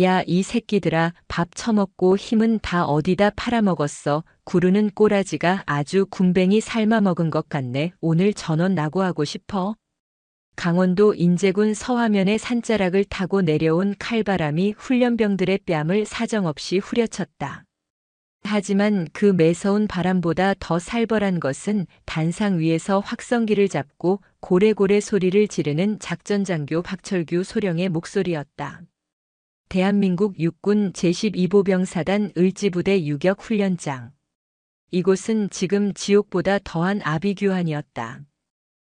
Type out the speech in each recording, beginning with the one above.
야, 이 새끼들아, 밥 처먹고 힘은 다 어디다 팔아먹었어. 구르는 꼬라지가 아주 군뱅이 삶아먹은 것 같네. 오늘 전원 나고하고 싶어. 강원도 인제군 서화면의 산자락을 타고 내려온 칼바람이 훈련병들의 뺨을 사정없이 후려쳤다. 하지만 그 매서운 바람보다 더 살벌한 것은 단상 위에서 확성기를 잡고 고래고래 소리를 지르는 작전장교 박철규 소령의 목소리였다. 대한민국 육군 제12보병사단 을지부대 유격훈련장. 이곳은 지금 지옥보다 더한 아비규환이었다.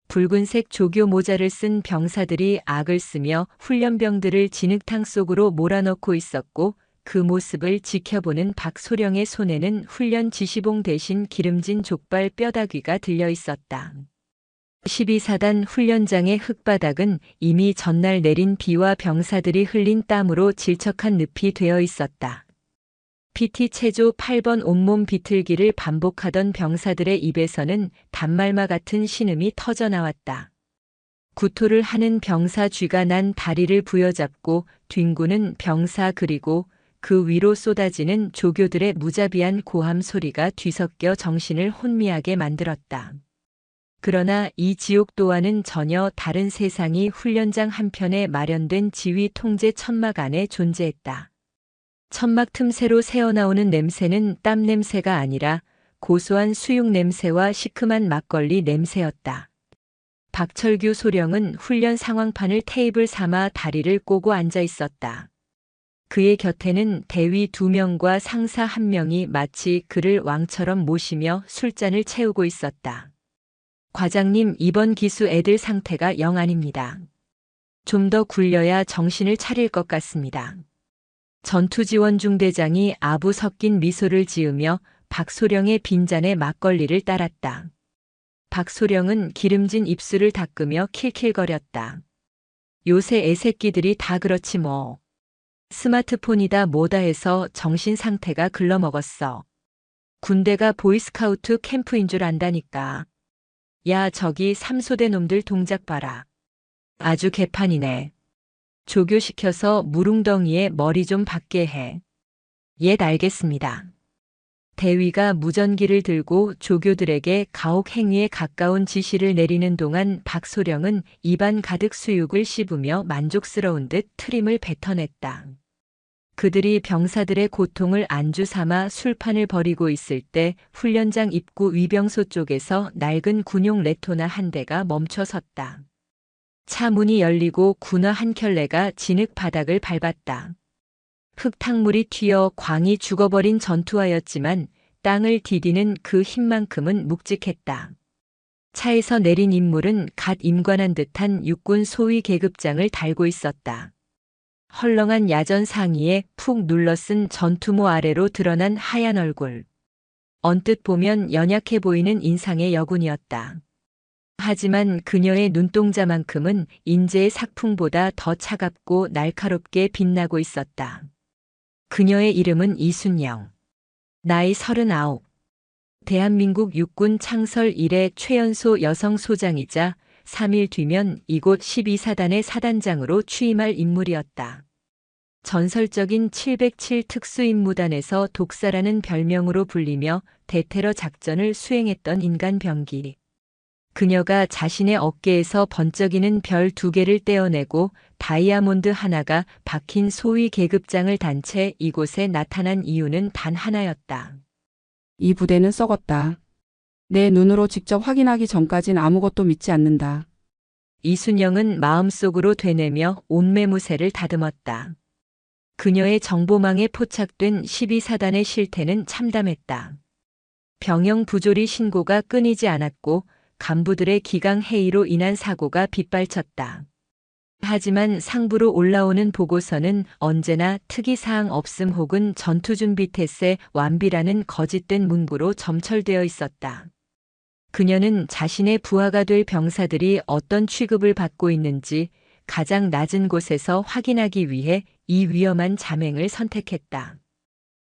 붉은색 조교 모자를 쓴 병사들이 악을 쓰며 훈련병들을 진흙탕 속으로 몰아넣고 있었고 그 모습을 지켜보는 박소령의 손에는 훈련 지시봉 대신 기름진 족발 뼈다귀가 들려 있었다. 12사단 훈련장의 흙바닥은 이미 전날 내린 비와 병사들이 흘린 땀으로 질척한 늪이 되어 있었다. PT 체조 8번 온몸 비틀기를 반복하던 병사들의 입에서는 단말마 같은 신음이 터져 나왔다. 구토를 하는 병사 쥐가 난 다리를 부여잡고 뒹구는 병사 그리고 그 위로 쏟아지는 조교들의 무자비한 고함 소리가 뒤섞여 정신을 혼미하게 만들었다. 그러나 이 지옥 또한은 전혀 다른 세상이 훈련장 한편에 마련된 지휘 통제 천막 안에 존재했다. 천막 틈새로 새어나오는 냄새는 땀 냄새가 아니라 고소한 수육 냄새와 시큼한 막걸리 냄새였다. 박철규 소령은 훈련 상황판을 테이블 삼아 다리를 꼬고 앉아 있었다. 그의 곁에는 대위 2명과 상사 1명이 마치 그를 왕처럼 모시며 술잔을 채우고 있었다. 과장님, 이번 기수 애들 상태가 영 아닙니다. 좀 더 굴려야 정신을 차릴 것 같습니다. 전투지원중대장이 아부 섞인 미소를 지으며 박소령의 빈잔에 막걸리를 따랐다. 박소령은 기름진 입술을 닦으며 킬킬거렸다. 요새 애새끼들이 다 그렇지 뭐. 스마트폰이다 뭐다 해서 정신 상태가 글러먹었어. 군대가 보이스카우트 캠프인 줄 안다니까. 야, 저기 삼소대 놈들 동작 봐라. 아주 개판이네. 조교시켜서 무릉덩이에 머리 좀 박게 해. 예, 알겠습니다. 대위가 무전기를 들고 조교들에게 가혹 행위에 가까운 지시를 내리는 동안 박소령은 입안 가득 수육을 씹으며 만족스러운 듯 트림을 뱉어냈다. 그들이 병사들의 고통을 안주 삼아 술판을 벌이고 있을 때 훈련장 입구 위병소 쪽에서 낡은 군용 레토나 한 대가 멈춰 섰다. 차 문이 열리고 군화 한 켤레가 진흙 바닥을 밟았다. 흙탕물이 튀어 광이 죽어버린 전투화였지만 땅을 디디는 그 힘만큼은 묵직했다. 차에서 내린 인물은 갓 임관한 듯한 육군 소위 계급장을 달고 있었다. 헐렁한 야전 상의에 푹 눌러쓴 전투모 아래로 드러난 하얀 얼굴. 언뜻 보면 연약해 보이는 인상의 여군이었다. 하지만 그녀의 눈동자만큼은 인재의 삭풍보다 더 차갑고 날카롭게 빛나고 있었다. 그녀의 이름은 이순영. 나이 39. 대한민국 육군 창설 이래 최연소 여성 소장이자 3일 뒤면 이곳 12사단의 사단장으로 취임할 인물이었다. 전설적인 707 특수임무단에서 독사라는 별명으로 불리며 대테러 작전을 수행했던 인간 병기. 그녀가 자신의 어깨에서 번쩍이는 별 2개를 떼어내고 다이아몬드 하나가 박힌 소위 계급장을 단 채 이곳에 나타난 이유는 단 하나였다. 이 부대는 썩었다. 내 눈으로 직접 확인하기 전까진 아무것도 믿지 않는다. 이순영은 마음속으로 되뇌며 온매무새를 다듬었다. 그녀의 정보망에 포착된 12사단의 실태는 참담했다. 병영 부조리 신고가 끊이지 않았고 간부들의 기강 해이로 인한 사고가 빗발쳤다. 하지만 상부로 올라오는 보고서는 언제나 특이사항 없음 혹은 전투준비 태세 완비라는 거짓된 문구로 점철되어 있었다. 그녀는 자신의 부하가 될 병사들이 어떤 취급을 받고 있는지 가장 낮은 곳에서 확인하기 위해 이 위험한 자맹을 선택했다.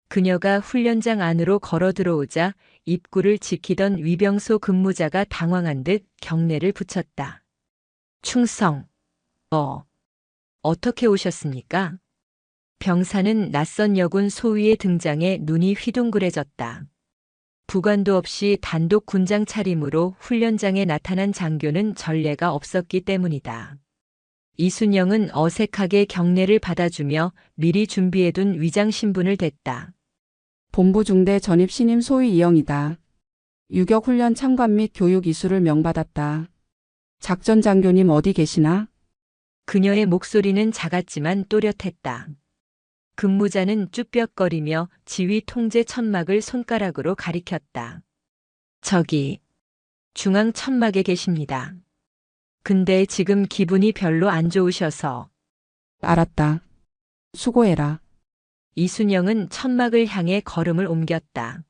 그녀가 훈련장 안으로 걸어 들어오자 입구를 지키던 위병소 근무자가 당황한 듯 경례를 붙였다. 충성. 어떻게 오셨습니까? 병사는 낯선 여군 소위의 등장에 눈이 휘둥그레졌다. 부관도 없이 단독 군장 차림으로 훈련장에 나타난 장교는 전례가 없었기 때문이다. 이순영은 어색하게 경례를 받아주며 미리 준비해둔 위장 신분을 댔다. 본부 중대 전입 신임 소위 이영이다. 유격 훈련 참관 및 교육 이수를 명받았다. 작전 장교님 어디 계시나? 그녀의 목소리는 작았지만 또렷했다. 근무자는 쭈뼛거리며 지휘 통제 천막을 손가락으로 가리켰다. 저기, 중앙 천막에 계십니다. 근데 지금 기분이 별로 안 좋으셔서. 알았다. 수고해라. 이순영은 천막을 향해 걸음을 옮겼다.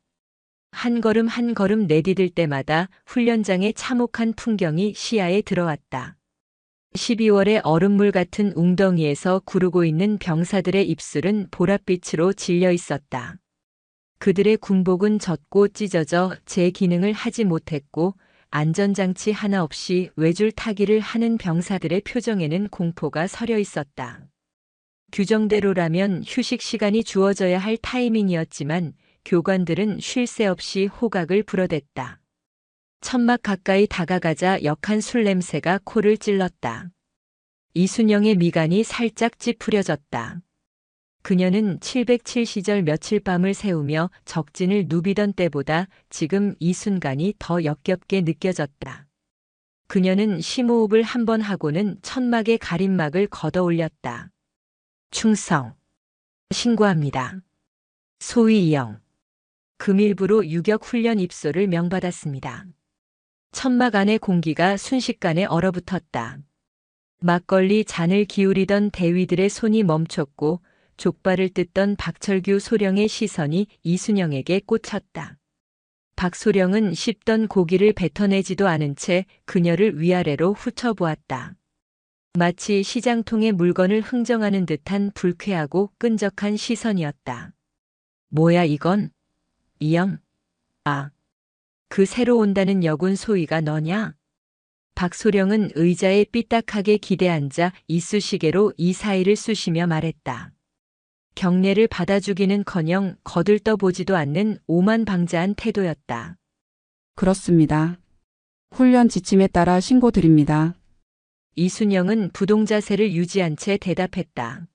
한 걸음 한 걸음 내디딜 때마다 훈련장의 참혹한 풍경이 시야에 들어왔다. 12월의 얼음물 같은 웅덩이에서 구르고 있는 병사들의 입술은 보랏빛으로 질려 있었다. 그들의 군복은 젖고 찢어져 제 기능을 하지 못했고 안전장치 하나 없이 외줄 타기를 하는 병사들의 표정에는 공포가 서려 있었다. 규정대로라면 휴식 시간이 주어져야 할 타이밍이었지만 교관들은 쉴 새 없이 호각을 불어댔다. 천막 가까이 다가가자 역한 술 냄새가 코를 찔렀다. 이순영의 미간이 살짝 찌푸려졌다. 그녀는 707 시절 며칠 밤을 새우며 적진을 누비던 때보다 지금 이 순간이 더 역겹게 느껴졌다. 그녀는 심호흡을 한 번 하고는 천막의 가림막을 걷어 올렸다. 충성. 신고합니다. 소위 이영. 금일부로 유격 훈련 입소를 명받았습니다. 천막 안의 공기가 순식간에 얼어붙었다. 막걸리 잔을 기울이던 대위들의 손이 멈췄고 족발을 뜯던 박철규 소령의 시선이 이순영에게 꽂혔다. 박소령은 씹던 고기를 뱉어내지도 않은 채 그녀를 위아래로 훑어보았다. 마치 시장통에 물건을 흥정하는 듯한 불쾌하고 끈적한 시선이었다. 뭐야 이건? 이영? 아, 그 새로 온다는 여군 소위가 너냐? 박소령은 의자에 삐딱하게 기대앉아 이쑤시개로 이 사이를 쑤시며 말했다. 경례를 받아주기는커녕 거들떠보지도 않는 오만방자한 태도였다. 그렇습니다. 훈련 지침에 따라 신고드립니다. 이순영은 부동자세를 유지한 채 대답했다.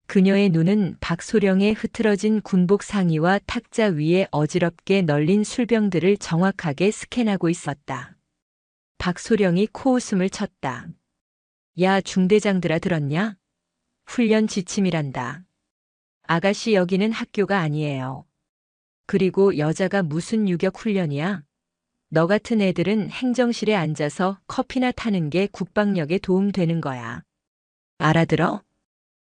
그녀의 눈은 박소령의 흐트러진 군복 상의와 탁자 위에 어지럽게 널린 술병들을 정확하게 스캔하고 있었다. 박소령이 코웃음을 쳤다. 야 중대장들아 들었냐? 훈련 지침이란다. 아가씨 여기는 학교가 아니에요. 그리고 여자가 무슨 유격 훈련이야? 너 같은 애들은 행정실에 앉아서 커피나 타는 게 국방력에 도움되는 거야. 알아들어?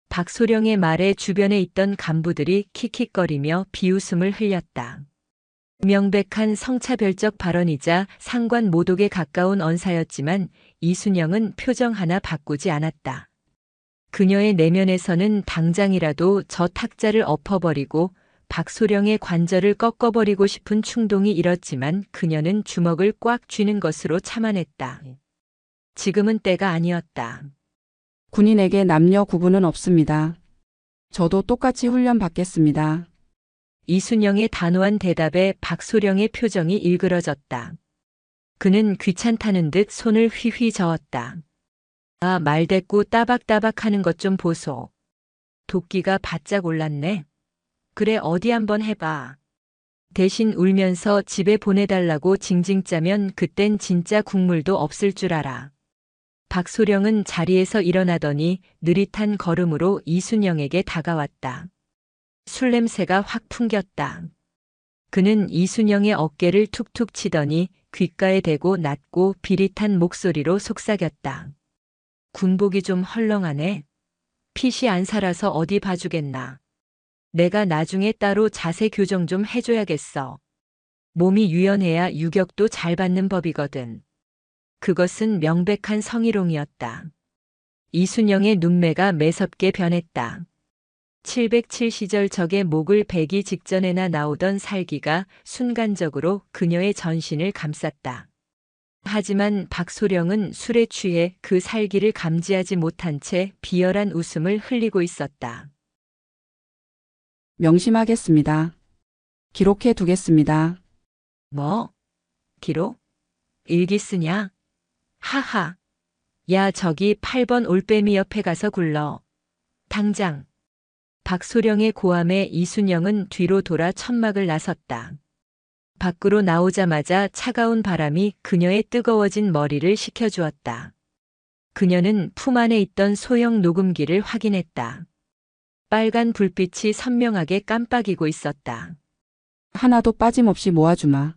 박소령의 말에 주변에 있던 간부들이 킥킥거리며 비웃음을 흘렸다. 명백한 성차별적 발언이자 상관 모독에 가까운 언사였지만 이순영은 표정 하나 바꾸지 않았다. 그녀의 내면에서는 당장이라도 저 탁자를 엎어버리고 박소령의 관절을 꺾어버리고 싶은 충동이 일었지만 그녀는 주먹을 꽉 쥐는 것으로 참아냈다. 지금은 때가 아니었다. 군인에게 남녀 구분은 없습니다. 저도 똑같이 훈련 받겠습니다. 이순영의 단호한 대답에 박소령의 표정이 일그러졌다. 그는 귀찮다는 듯 손을 휘휘 저었다. 아, 말대꾸 따박따박 하는 것 좀 보소. 도끼가 바짝 올랐네. 그래 어디 한번 해봐. 대신 울면서 집에 보내달라고 징징 짜면 그땐 진짜 국물도 없을 줄 알아. 박소령은 자리에서 일어나더니 느릿한 걸음으로 이순영에게 다가왔다. 술 냄새가 확 풍겼다. 그는 이순영의 어깨를 툭툭 치더니 귓가에 대고 낮고 비릿한 목소리로 속삭였다. 군복이 좀 헐렁하네. 핏이 안 살아서 어디 봐주겠나. 내가 나중에 따로 자세 교정 좀 해줘야겠어. 몸이 유연해야 유격도 잘 받는 법이거든. 그것은 명백한 성희롱이었다. 이순영의 눈매가 매섭게 변했다. 707 시절 적의 목을 베기 직전에나 나오던 살기가 순간적으로 그녀의 전신을 감쌌다. 하지만 박소령은 술에 취해 그 살기를 감지하지 못한 채 비열한 웃음을 흘리고 있었다. 명심하겠습니다. 기록해 두겠습니다. 뭐? 기록? 일기 쓰냐? 하하. 야, 저기 8번 올빼미 옆에 가서 굴러. 당장. 박소령의 고함에 이순영은 뒤로 돌아 천막을 나섰다. 밖으로 나오자마자 차가운 바람이 그녀의 뜨거워진 머리를 식혀주었다. 그녀는 품 안에 있던 소형 녹음기를 확인했다. 빨간 불빛이 선명하게 깜빡이고 있었다. 하나도 빠짐없이 모아주마.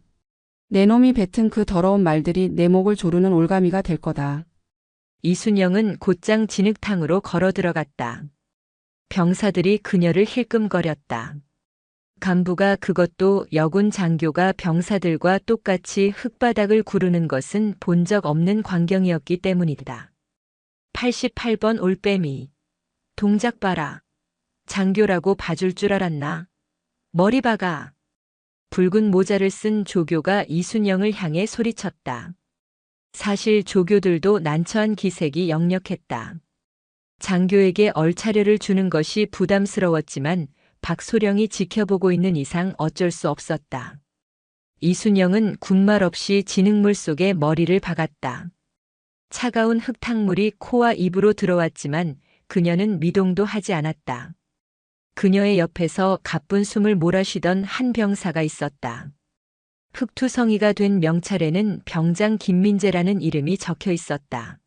내 놈이 뱉은 그 더러운 말들이 내 목을 조르는 올가미가 될 거다. 이순영은 곧장 진흙탕으로 걸어 들어갔다. 병사들이 그녀를 힐끔거렸다. 간부가 그것도 여군 장교가 병사들과 똑같이 흙바닥을 구르는 것은 본 적 없는 광경이었기 때문이다. 88번 올빼미. 동작 봐라. 장교라고 봐줄 줄 알았나? 머리 박아. 붉은 모자를 쓴 조교가 이순영을 향해 소리쳤다. 사실 조교들도 난처한 기색이 역력했다. 장교에게 얼차려를 주는 것이 부담스러웠지만 박소령이 지켜보고 있는 이상 어쩔 수 없었다. 이순영은 군말 없이 진흙물 속에 머리를 박았다. 차가운 흙탕물이 코와 입으로 들어왔지만 그녀는 미동도 하지 않았다. 그녀의 옆에서 가쁜 숨을 몰아쉬던 한 병사가 있었다. 흙투성이가 된 명찰에는 병장 김민재라는 이름이 적혀 있었다.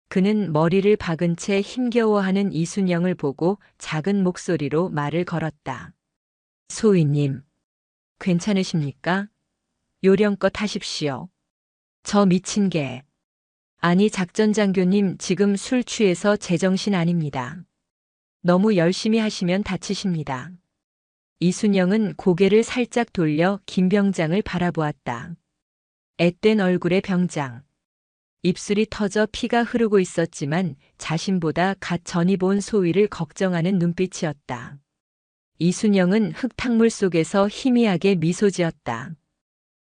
그는 머리를 박은 채 힘겨워하는 이순영을 보고 작은 목소리로 말을 걸었다. 소위님, 괜찮으십니까? 요령껏 하십시오. 저 미친 개. 아니 작전장교님 지금 술 취해서 제정신 아닙니다. 너무 열심히 하시면 다치십니다. 이순영은 고개를 살짝 돌려 김 병장을 바라보았다. 앳된 얼굴의 병장. 입술이 터져 피가 흐르고 있었지만 자신보다 갓 전입 온 소위를 걱정하는 눈빛이었다. 이순영은 흙탕물 속에서 희미하게 미소 지었다.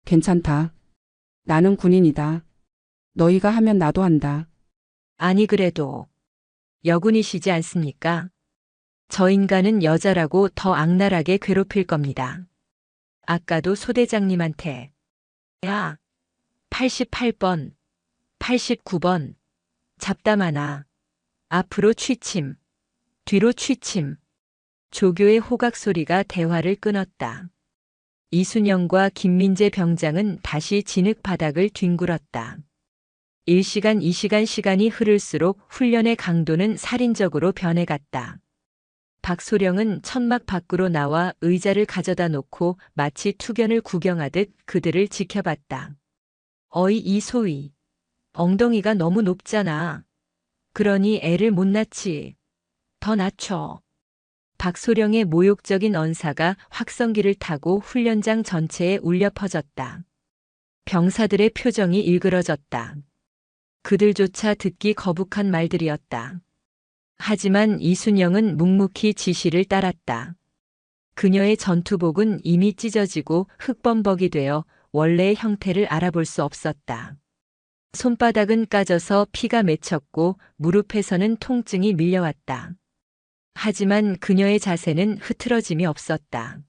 괜찮다. 나는 군인이다. 너희가 하면 나도 한다. 아니 그래도 여군이시지 않습니까? 저 인간은 여자라고 더 악랄하게 괴롭힐 겁니다. 아까도 소대장님한테 야, 88번, 89번 잡담하나. 앞으로 취침, 뒤로 취침. 조교의 호각 소리가 대화를 끊었다. 이순영과 김민재 병장은 다시 진흙 바닥을 뒹굴었다. 1시간 2시간 시간이 흐를수록 훈련의 강도는 살인적으로 변해갔다. 박소령은 천막 밖으로 나와 의자를 가져다 놓고 마치 투견을 구경하듯 그들을 지켜봤다. 어이 이소희. 엉덩이가 너무 높잖아. 그러니 애를 못 낳지. 더 낮춰. 박소령의 모욕적인 언사가 확성기를 타고 훈련장 전체에 울려 퍼졌다. 병사들의 표정이 일그러졌다. 그들조차 듣기 거북한 말들이었다. 하지만 이순영은 묵묵히 지시를 따랐다. 그녀의 전투복은 이미 찢어지고 흙범벅이 되어 원래의 형태를 알아볼 수 없었다. 손바닥은 까져서 피가 맺혔고 무릎에서는 통증이 밀려왔다. 하지만 그녀의 자세는 흐트러짐이 없었다.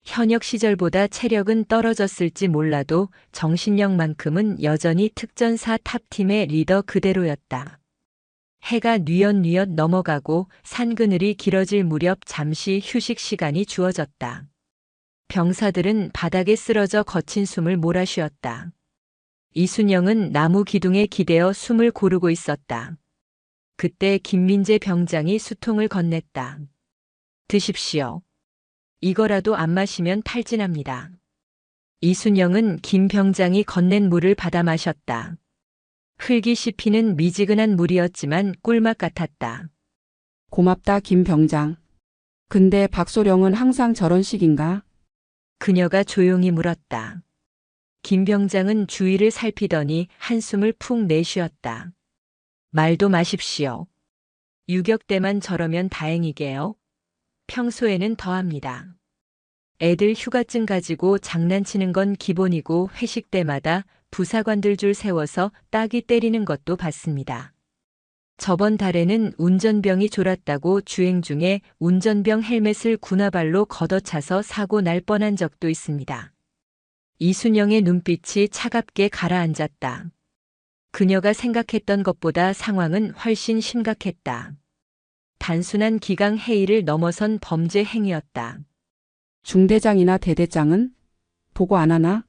현역 시절보다 체력은 떨어졌을지 몰라도 정신력만큼은 여전히 특전사 탑팀의 리더 그대로였다. 해가 뉘엿뉘엿 넘어가고 산그늘이 길어질 무렵 잠시 휴식 시간이 주어졌다. 병사들은 바닥에 쓰러져 거친 숨을 몰아쉬었다. 이순영은 나무 기둥에 기대어 숨을 고르고 있었다. 그때 김민재 병장이 수통을 건넸다. 드십시오. 이거라도 안 마시면 탈진합니다. 이순영은 김 병장이 건넨 물을 받아 마셨다. 흙이 씹히는 미지근한 물이었지만 꿀맛 같았다. 고맙다 김 병장. 근데 박소령은 항상 저런 식인가? 그녀가 조용히 물었다. 김 병장은 주위를 살피더니 한숨을 푹 내쉬었다. 말도 마십시오. 유격 때만 저러면 다행이게요. 평소에는 더합니다. 애들 휴가증 가지고 장난치는 건 기본이고 회식 때마다 부사관들 줄 세워서 따귀 때리는 것도 봤습니다. 저번 달에는 운전병이 졸았다고 주행 중에 운전병 헬멧을 군화발로 걷어차서 사고 날 뻔한 적도 있습니다. 이순영의 눈빛이 차갑게 가라앉았다. 그녀가 생각했던 것보다 상황은 훨씬 심각했다. 단순한 기강 해이를 넘어선 범죄 행위였다. 중대장이나 대대장은 보고 안 하나?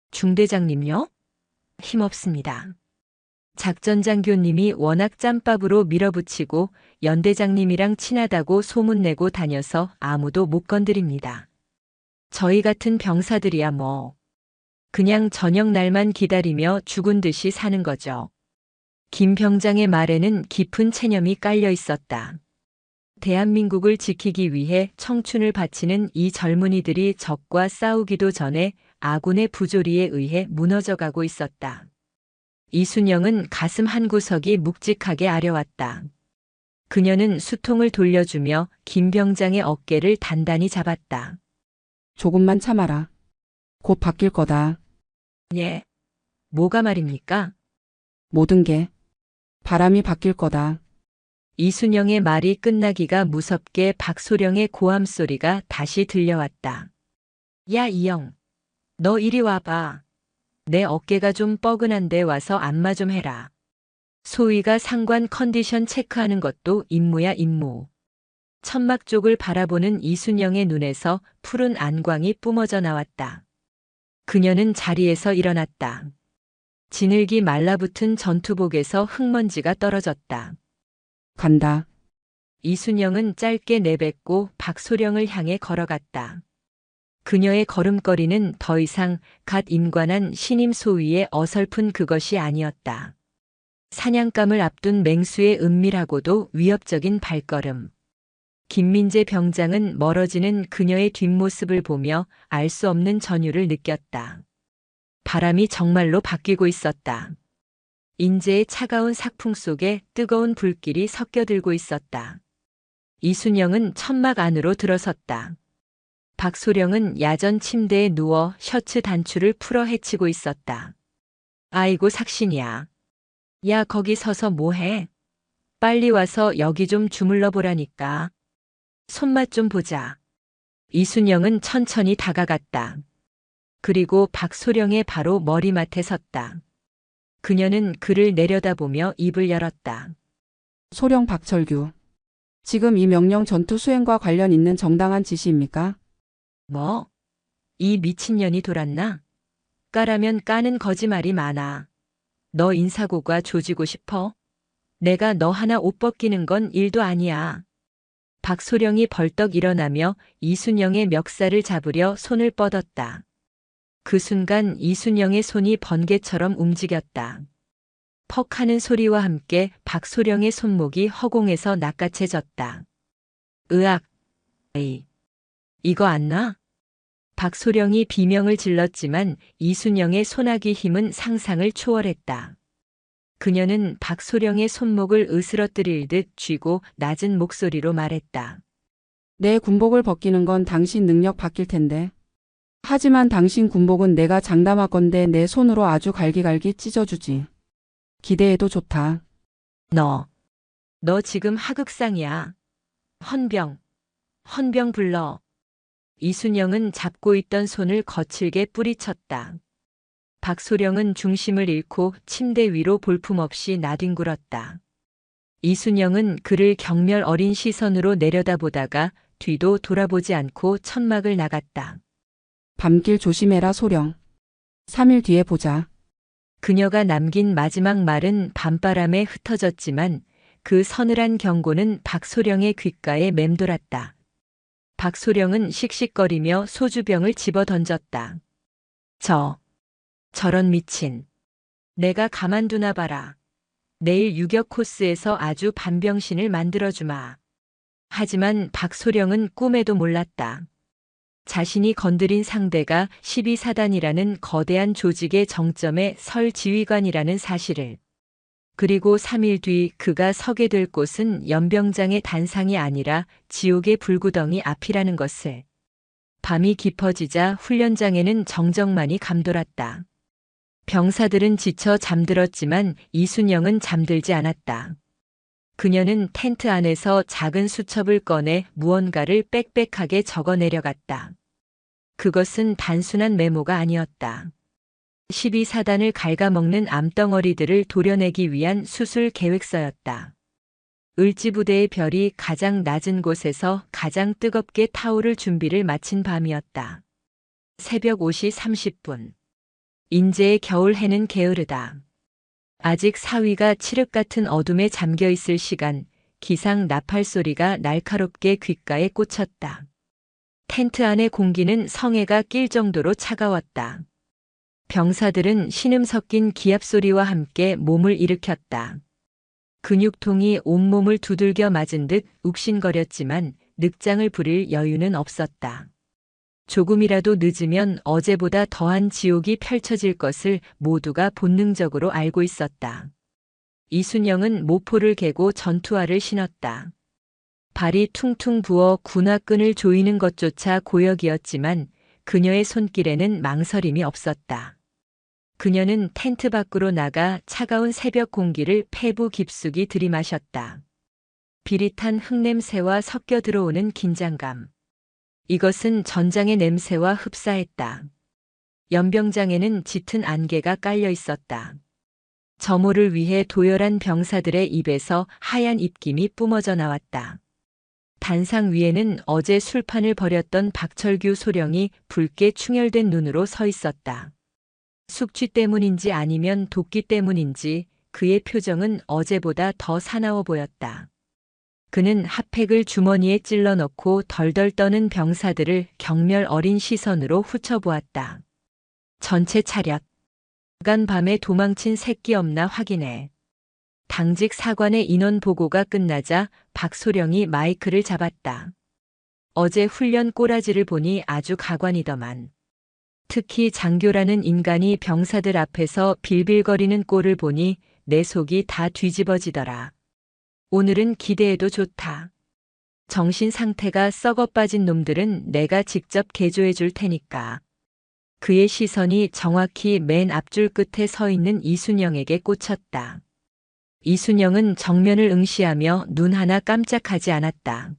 중대장님요? 힘없습니다. 작전장교님이 워낙 짬밥으로 밀어붙이고 연대장님이랑 친하다고 소문내고 다녀서 아무도 못 건드립니다. 저희 같은 병사들이야 뭐. 그냥 저녁 날만 기다리며 죽은 듯이 사는 거죠. 김 병장의 말에는 깊은 체념이 깔려 있었다. 대한민국을 지키기 위해 청춘을 바치는 이 젊은이들이 적과 싸우기도 전에 아군의 부조리에 의해 무너져가고 있었다. 이순영은 가슴 한구석이 묵직하게 아려왔다. 그녀는 수통을 돌려주며 김 병장의 어깨를 단단히 잡았다. 조금만 참아라. 곧 바뀔 거다. 예. 뭐가 말입니까? 모든 게. 바람이 바뀔 거다. 이순영의 말이 끝나기가 무섭게 박소령의 고함 소리가 다시 들려왔다. 야, 이영. 너 이리 와봐. 내 어깨가 좀 뻐근한데 와서 안마 좀 해라. 소위가 상관 컨디션 체크하는 것도 임무야, 임무. 천막 쪽을 바라보는 이순영의 눈에서 푸른 안광이 뿜어져 나왔다. 그녀는 자리에서 일어났다. 지늘기 말라붙은 전투복에서 흙먼지가 떨어졌다. 간다. 이순영은 짧게 내뱉고 박소령을 향해 걸어갔다. 그녀의 걸음걸이는 더 이상 갓 임관한 신임 소위의 어설픈 그것이 아니었다. 사냥감을 앞둔 맹수의 은밀하고도 위협적인 발걸음. 김민재 병장은 멀어지는 그녀의 뒷모습을 보며 알 수 없는 전율을 느꼈다. 바람이 정말로 바뀌고 있었다. 인재의 차가운 삭풍 속에 뜨거운 불길이 섞여들고 있었다. 이순영은 천막 안으로 들어섰다. 박소령은 야전 침대에 누워 셔츠 단추를 풀어 헤치고 있었다. 아이고 삭신이야. 야 거기 서서 뭐해? 빨리 와서 여기 좀 주물러 보라니까. 손맛 좀 보자. 이순영은 천천히 다가갔다. 그리고 박소령의 바로 머리맡에 섰다. 그녀는 그를 내려다보며 입을 열었다. 소령 박철규. 지금 이 명령 전투 수행과 관련 있는 정당한 지시입니까? 뭐? 이 미친년이 돌았나? 까라면 까는 거짓말이 많아. 너 인사고가 조지고 싶어? 내가 너 하나 옷 벗기는 건 일도 아니야. 박소령이 벌떡 일어나며 이순영의 멱살을 잡으려 손을 뻗었다. 그 순간 이순영의 손이 번개처럼 움직였다. 퍽 하는 소리와 함께 박소령의 손목이 허공에서 낚아채졌다. 으악! 에이! 이거 안 놔? 박소령이 비명을 질렀지만 이순영의 손아귀 힘은 상상을 초월했다. 그녀는 박소령의 손목을 으스러뜨릴 듯 쥐고 낮은 목소리로 말했다. 내 군복을 벗기는 건 당신 능력 바뀔 텐데. 하지만 당신 군복은 내가 장담하건대 내 손으로 아주 갈기갈기 찢어주지. 기대해도 좋다. 너 지금 하극상이야. 헌병 불러. 이순영은 잡고 있던 손을 거칠게 뿌리쳤다. 박소령은 중심을 잃고 침대 위로 볼품없이 나뒹굴었다. 이순영은 그를 경멸 어린 시선으로 내려다보다가 뒤도 돌아보지 않고 천막을 나갔다. 밤길 조심해라 소령. 3일 뒤에 보자. 그녀가 남긴 마지막 말은 밤바람에 흩어졌지만 그 서늘한 경고는 박소령의 귓가에 맴돌았다. 박소령은 씩씩거리며 소주병을 집어 던졌다. 저런 미친. 내가 가만두나 봐라. 내일 유격 코스에서 아주 반병신을 만들어주마. 하지만 박소령은 꿈에도 몰랐다. 자신이 건드린 상대가 12사단이라는 거대한 조직의 정점에 설 지휘관이라는 사실을. 그리고 3일 뒤 그가 서게 될 곳은 연병장의 단상이 아니라 지옥의 불구덩이 앞이라는 것을. 밤이 깊어지자 훈련장에는 정적만이 감돌았다. 병사들은 지쳐 잠들었지만 이순영은 잠들지 않았다. 그녀는 텐트 안에서 작은 수첩을 꺼내 무언가를 빽빽하게 적어 내려갔다. 그것은 단순한 메모가 아니었다. 12사단을 갉아먹는 암덩어리들을 도려내기 위한 수술 계획서였다. 을지부대의 별이 가장 낮은 곳에서 가장 뜨겁게 타오를 준비를 마친 밤이었다. 새벽 5시 30분. 인제의 겨울 해는 게으르다. 아직 사위가 칠흑 같은 어둠에 잠겨 있을 시간, 기상 나팔 소리가 날카롭게 귓가에 꽂혔다. 텐트 안의 공기는 성에가 낄 정도로 차가웠다. 병사들은 신음 섞인 기합 소리와 함께 몸을 일으켰다. 근육통이 온몸을 두들겨 맞은 듯 욱신거렸지만 늑장을 부릴 여유는 없었다. 조금이라도 늦으면 어제보다 더한 지옥이 펼쳐질 것을 모두가 본능적으로 알고 있었다. 이순영은 모포를 개고 전투화를 신었다. 발이 퉁퉁 부어 군화끈을 조이는 것조차 고역이었지만 그녀의 손길에는 망설임이 없었다. 그녀는 텐트 밖으로 나가 차가운 새벽 공기를 폐부 깊숙이 들이마셨다. 비릿한 흙냄새와 섞여 들어오는 긴장감. 이것은 전장의 냄새와 흡사했다. 연병장에는 짙은 안개가 깔려 있었다. 점호를 위해 도열한 병사들의 입에서 하얀 입김이 뿜어져 나왔다. 단상 위에는 어제 술판을 벌였던 박철규 소령이 붉게 충혈된 눈으로 서 있었다. 숙취 때문인지 아니면 도끼 때문인지 그의 표정은 어제보다 더 사나워 보였다. 그는 핫팩을 주머니에 찔러 넣고 덜덜 떠는 병사들을 경멸 어린 시선으로 훑어보았다. 전체 차렷. 야간 밤에 도망친 새끼 없나 확인해. 당직 사관의 인원 보고가 끝나자 박소령이 마이크를 잡았다. 어제 훈련 꼬라지를 보니 아주 가관이더만. 특히 장교라는 인간이 병사들 앞에서 빌빌거리는 꼴을 보니 내 속이 다 뒤집어지더라. 오늘은 기대해도 좋다. 정신 상태가 썩어 빠진 놈들은 내가 직접 개조해 줄 테니까. 그의 시선이 정확히 맨 앞줄 끝에 서 있는 이순영에게 꽂혔다. 이순영은 정면을 응시하며 눈 하나 깜짝하지 않았다.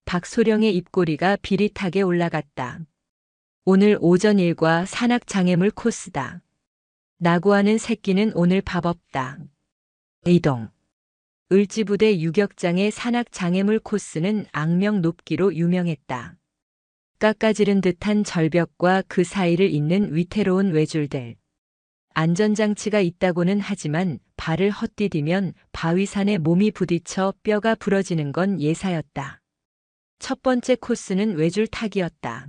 박소령의 입꼬리가 비릿하게 올라갔다. 오늘 오전 일과 산악 장애물 코스다. 나고하는 새끼는 오늘 밥 없다. 이동. 을지부대 유격장의 산악 장애물 코스는 악명 높기로 유명했다. 깎아지른 듯한 절벽과 그 사이를 잇는 위태로운 외줄들. 안전장치가 있다고는 하지만 발을 헛디디면 바위산에 몸이 부딪혀 뼈가 부러지는 건 예사였다. 첫 번째 코스는 외줄 타기였다.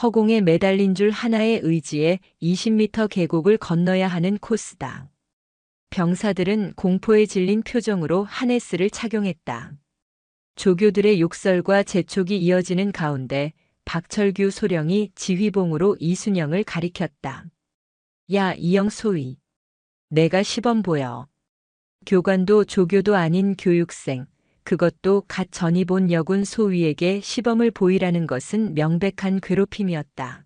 허공에 매달린 줄 하나의 의지에 20m 계곡을 건너야 하는 코스다. 병사들은 공포에 질린 표정으로 하네스를 착용했다. 조교들의 욕설과 재촉이 이어지는 가운데 박철규 소령이 지휘봉으로 이순영을 가리켰다. 야, 이영 소위. 내가 시범 보여. 교관도 조교도 아닌 교육생, 그것도 갓 전입 온 여군 소위에게 시범을 보이라는 것은 명백한 괴롭힘이었다.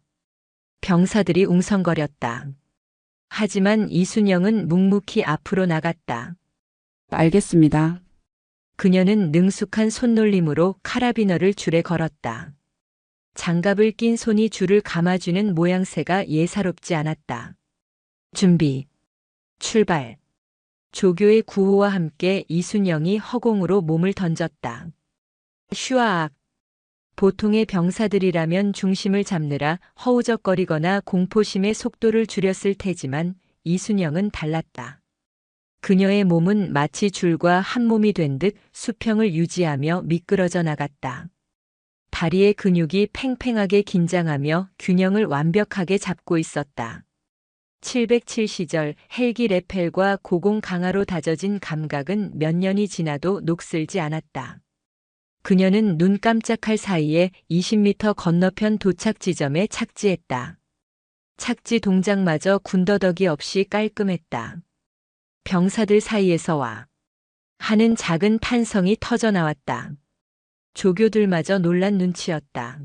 병사들이 웅성거렸다. 하지만 이순영은 묵묵히 앞으로 나갔다. 알겠습니다. 그녀는 능숙한 손놀림으로 카라비너를 줄에 걸었다. 장갑을 낀 손이 줄을 감아주는 모양새가 예사롭지 않았다. 준비. 출발. 조교의 구호와 함께 이순영이 허공으로 몸을 던졌다. 슈아악. 보통의 병사들이라면 중심을 잡느라 허우적거리거나 공포심의 속도를 줄였을 테지만 이순영은 달랐다. 그녀의 몸은 마치 줄과 한 몸이 된 듯 수평을 유지하며 미끄러져 나갔다. 다리의 근육이 팽팽하게 긴장하며 균형을 완벽하게 잡고 있었다. 707 시절 헬기 레펠과 고공 강화로 다져진 감각은 몇 년이 지나도 녹슬지 않았다. 그녀는 눈 깜짝할 사이에 20m 건너편 도착 지점에 착지했다. 착지 동작마저 군더더기 없이 깔끔했다. 병사들 사이에서 와 하는 작은 탄성이 터져 나왔다. 조교들마저 놀란 눈치였다.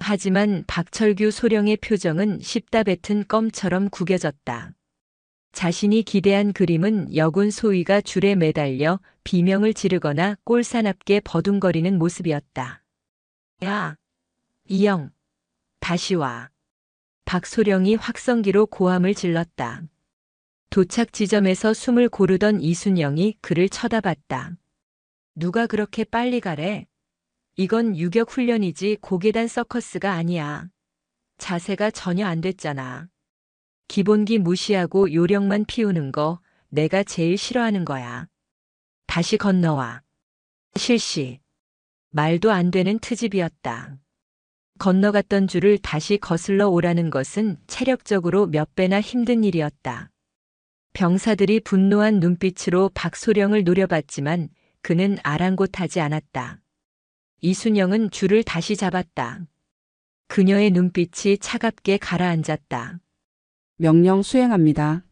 하지만 박철규 소령의 표정은 씹다 뱉은 껌처럼 구겨졌다. 자신이 기대한 그림은 여군 소위가 줄에 매달려 비명을 지르거나 꼴사납게 버둥거리는 모습이었다. 야, 이영, 다시 와. 박소령이 확성기로 고함을 질렀다. 도착 지점에서 숨을 고르던 이순영이 그를 쳐다봤다. 누가 그렇게 빨리 가래? 이건 유격 훈련이지 고계단 서커스가 아니야. 자세가 전혀 안 됐잖아. 기본기 무시하고 요령만 피우는 거 내가 제일 싫어하는 거야. 다시 건너와. 실시. 말도 안 되는 트집이었다. 건너갔던 줄을 다시 거슬러 오라는 것은 체력적으로 몇 배나 힘든 일이었다. 병사들이 분노한 눈빛으로 박소령을 노려봤지만 그는 아랑곳하지 않았다. 이순영은 줄을 다시 잡았다. 그녀의 눈빛이 차갑게 가라앉았다. 명령 수행합니다.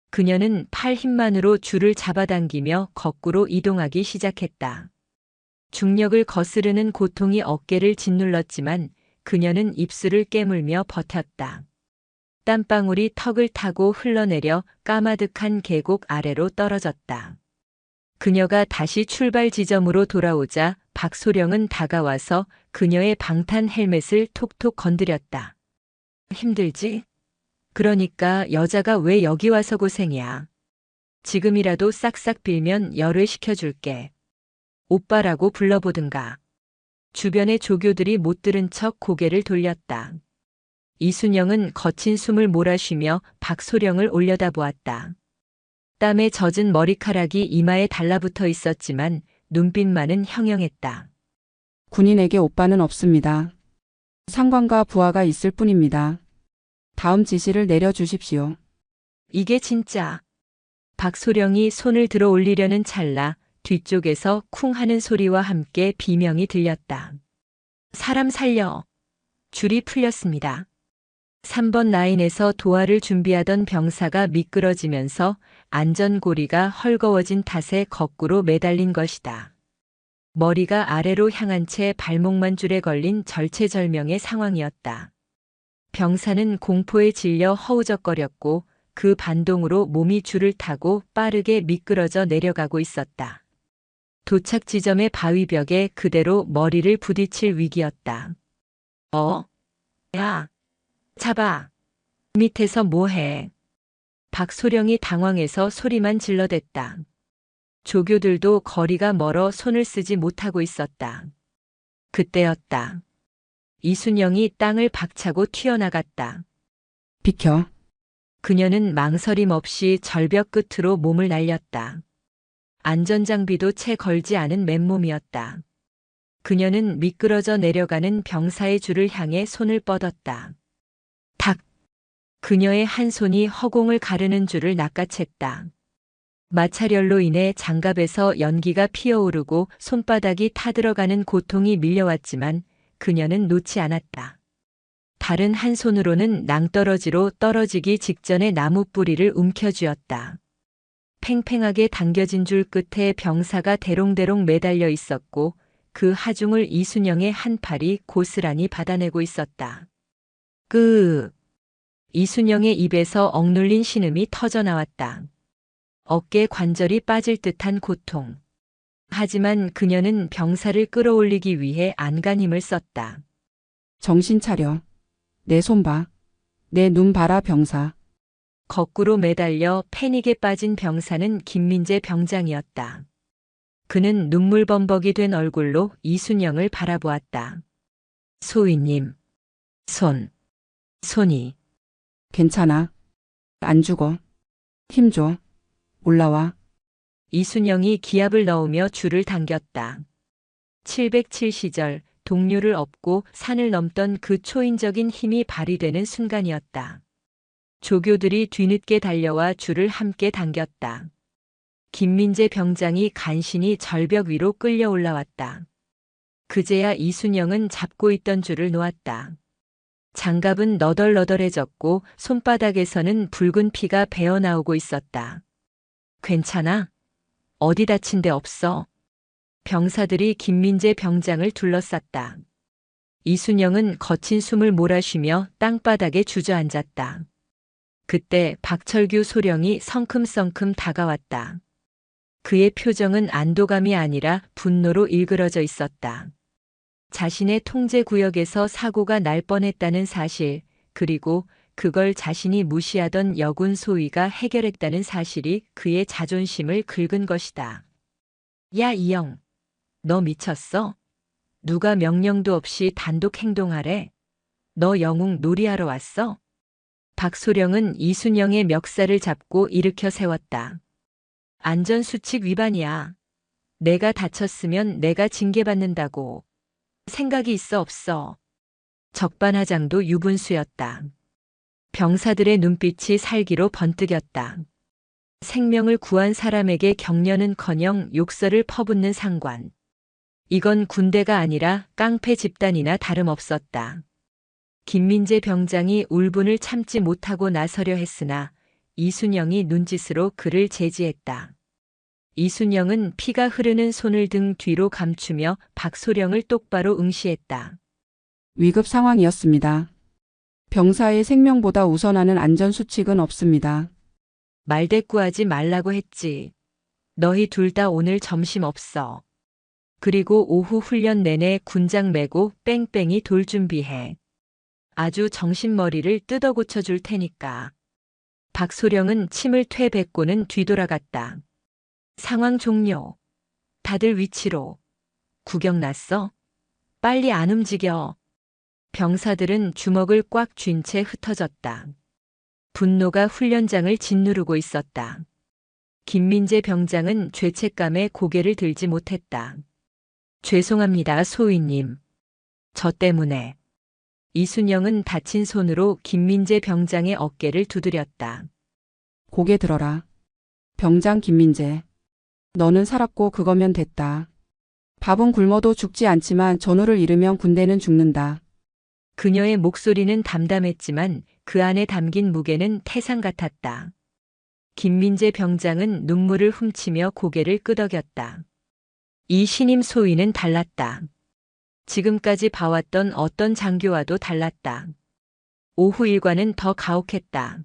그녀는 팔 힘만으로 줄을 잡아당기며 거꾸로 이동하기 시작했다. 중력을 거스르는 고통이 어깨를 짓눌렀지만 그녀는 입술을 깨물며 버텼다. 땀방울이 턱을 타고 흘러내려 까마득한 계곡 아래로 떨어졌다. 그녀가 다시 출발 지점으로 돌아오자 박소령은 다가와서 그녀의 방탄 헬멧을 톡톡 건드렸다. 힘들지? 그러니까 여자가 왜 여기 와서 고생이야. 지금이라도 싹싹 빌면 열외시켜줄게. 오빠라고 불러보든가. 주변의 조교들이 못 들은 척 고개를 돌렸다. 이순영은 거친 숨을 몰아쉬며 박소령을 올려다보았다. 땀에 젖은 머리카락이 이마에 달라붙어 있었지만 눈빛만은 형형했다. 군인에게 오빠는 없습니다. 상관과 부하가 있을 뿐입니다. 다음 지시를 내려주십시오. 이게 진짜. 박소령이 손을 들어 올리려는 찰나 뒤쪽에서 쿵 하는 소리와 함께 비명이 들렸다. 사람 살려. 줄이 풀렸습니다. 3번 라인에서 도하를 준비하던 병사가 미끄러지면서 안전고리가 헐거워진 탓에 거꾸로 매달린 것이다. 머리가 아래로 향한 채 발목만 줄에 걸린 절체절명의 상황이었다. 병사는 공포에 질려 허우적거렸고 그 반동으로 몸이 줄을 타고 빠르게 미끄러져 내려가고 있었다. 도착 지점의 바위벽에 그대로 머리를 부딪힐 위기였다. 야, 잡아. 밑에서 뭐해? 박소령이 당황해서 소리만 질러댔다. 조교들도 거리가 멀어 손을 쓰지 못하고 있었다. 그때였다. 이순영이 땅을 박차고 튀어나갔다. 비켜. 그녀는 망설임 없이 절벽 끝으로 몸을 날렸다. 안전장비도 채 걸지 않은 맨몸이었다. 그녀는 미끄러져 내려가는 병사의 줄을 향해 손을 뻗었다. 탁! 그녀의 한 손이 허공을 가르는 줄을 낚아챘다. 마찰열로 인해 장갑에서 연기가 피어오르고 손바닥이 타들어가는 고통이 밀려왔지만 그녀는 놓지 않았다. 다른 한 손으로는 낭떠러지로 떨어지기 직전의 나무 뿌리를 움켜쥐었다. 팽팽하게 당겨진 줄 끝에 병사가 대롱대롱 매달려 있었고 그 하중을 이순영의 한 팔이 고스란히 받아내고 있었다. 이순영의 입에서 억눌린 신음이 터져나왔다. 어깨 관절이 빠질 듯한 고통. 하지만 그녀는 병사를 끌어올리기 위해 안간 힘을 썼다. 정신 차려. 내 손 봐. 내 눈 봐라 병사. 거꾸로 매달려 패닉에 빠진 병사는 김민재 병장이었다. 그는 눈물범벅이 된 얼굴로 이순영을 바라보았다. 소위님. 손이. 괜찮아. 안 죽어. 힘 줘. 올라와. 이순영이 기압을 넣으며 줄을 당겼다. 707시절 동료를 업고 산을 넘던 그 초인적인 힘이 발휘되는 순간이었다. 조교들이 뒤늦게 달려와 줄을 함께 당겼다. 김민재 병장이 간신히 절벽 위로 끌려 올라왔다. 그제야 이순영은 잡고 있던 줄을 놓았다. 장갑은 너덜너덜해졌고 손바닥에서는 붉은 피가 배어나오고 있었다. 괜찮아? 어디 다친 데 없어? 병사들이 김민재 병장을 둘러쌌다. 이순영은 거친 숨을 몰아쉬며 땅바닥에 주저앉았다. 그때 박철규 소령이 성큼성큼 다가왔다. 그의 표정은 안도감이 아니라 분노로 일그러져 있었다. 자신의 통제 구역에서 사고가 날 뻔했다는 사실, 그리고 그걸 자신이 무시하던 여군 소위가 해결했다는 사실이 그의 자존심을 긁은 것이다. 야, 이영, 너 미쳤어? 누가 명령도 없이 단독 행동하래? 너 영웅 놀이하러 왔어? 박소령은 이순영의 멱살을 잡고 일으켜 세웠다. 안전수칙 위반이야. 내가 다쳤으면 내가 징계받는다고. 생각이 있어 없어. 적반하장도 유분수였다. 병사들의 눈빛이 살기로 번뜩였다. 생명을 구한 사람에게 격려는커녕 욕설을 퍼붓는 상관. 이건 군대가 아니라 깡패 집단이나 다름없었다. 김민재 병장이 울분을 참지 못하고 나서려 했으나 이순영이 눈짓으로 그를 제지했다. 이순영은 피가 흐르는 손을 등 뒤로 감추며 박소령을 똑바로 응시했다. 위급 상황이었습니다. 병사의 생명보다 우선하는 안전수칙은 없습니다. 말대꾸하지 말라고 했지. 너희 둘 다 오늘 점심 없어. 그리고 오후 훈련 내내 군장 메고 뺑뺑이 돌 준비해. 아주 정신머리를 뜯어 고쳐줄 테니까. 박소령은 침을 퇴뱉고는 뒤돌아갔다. 상황 종료. 다들 위치로. 구경 났어? 빨리 안 움직여. 병사들은 주먹을 꽉 쥔 채 흩어졌다. 분노가 훈련장을 짓누르고 있었다. 김민재 병장은 죄책감에 고개를 들지 못했다. 죄송합니다, 소위님. 저 때문에. 이순영은 다친 손으로 김민재 병장의 어깨를 두드렸다. 고개 들어라. 병장 김민재. 너는 살았고 그거면 됐다. 밥은 굶어도 죽지 않지만 전우를 잃으면 군대는 죽는다. 그녀의 목소리는 담담했지만 그 안에 담긴 무게는 태산 같았다. 김민재 병장은 눈물을 훔치며 고개를 끄덕였다. 이 신임 소위는 달랐다. 지금까지 봐왔던 어떤 장교와도 달랐다. 오후 일과는 더 가혹했다.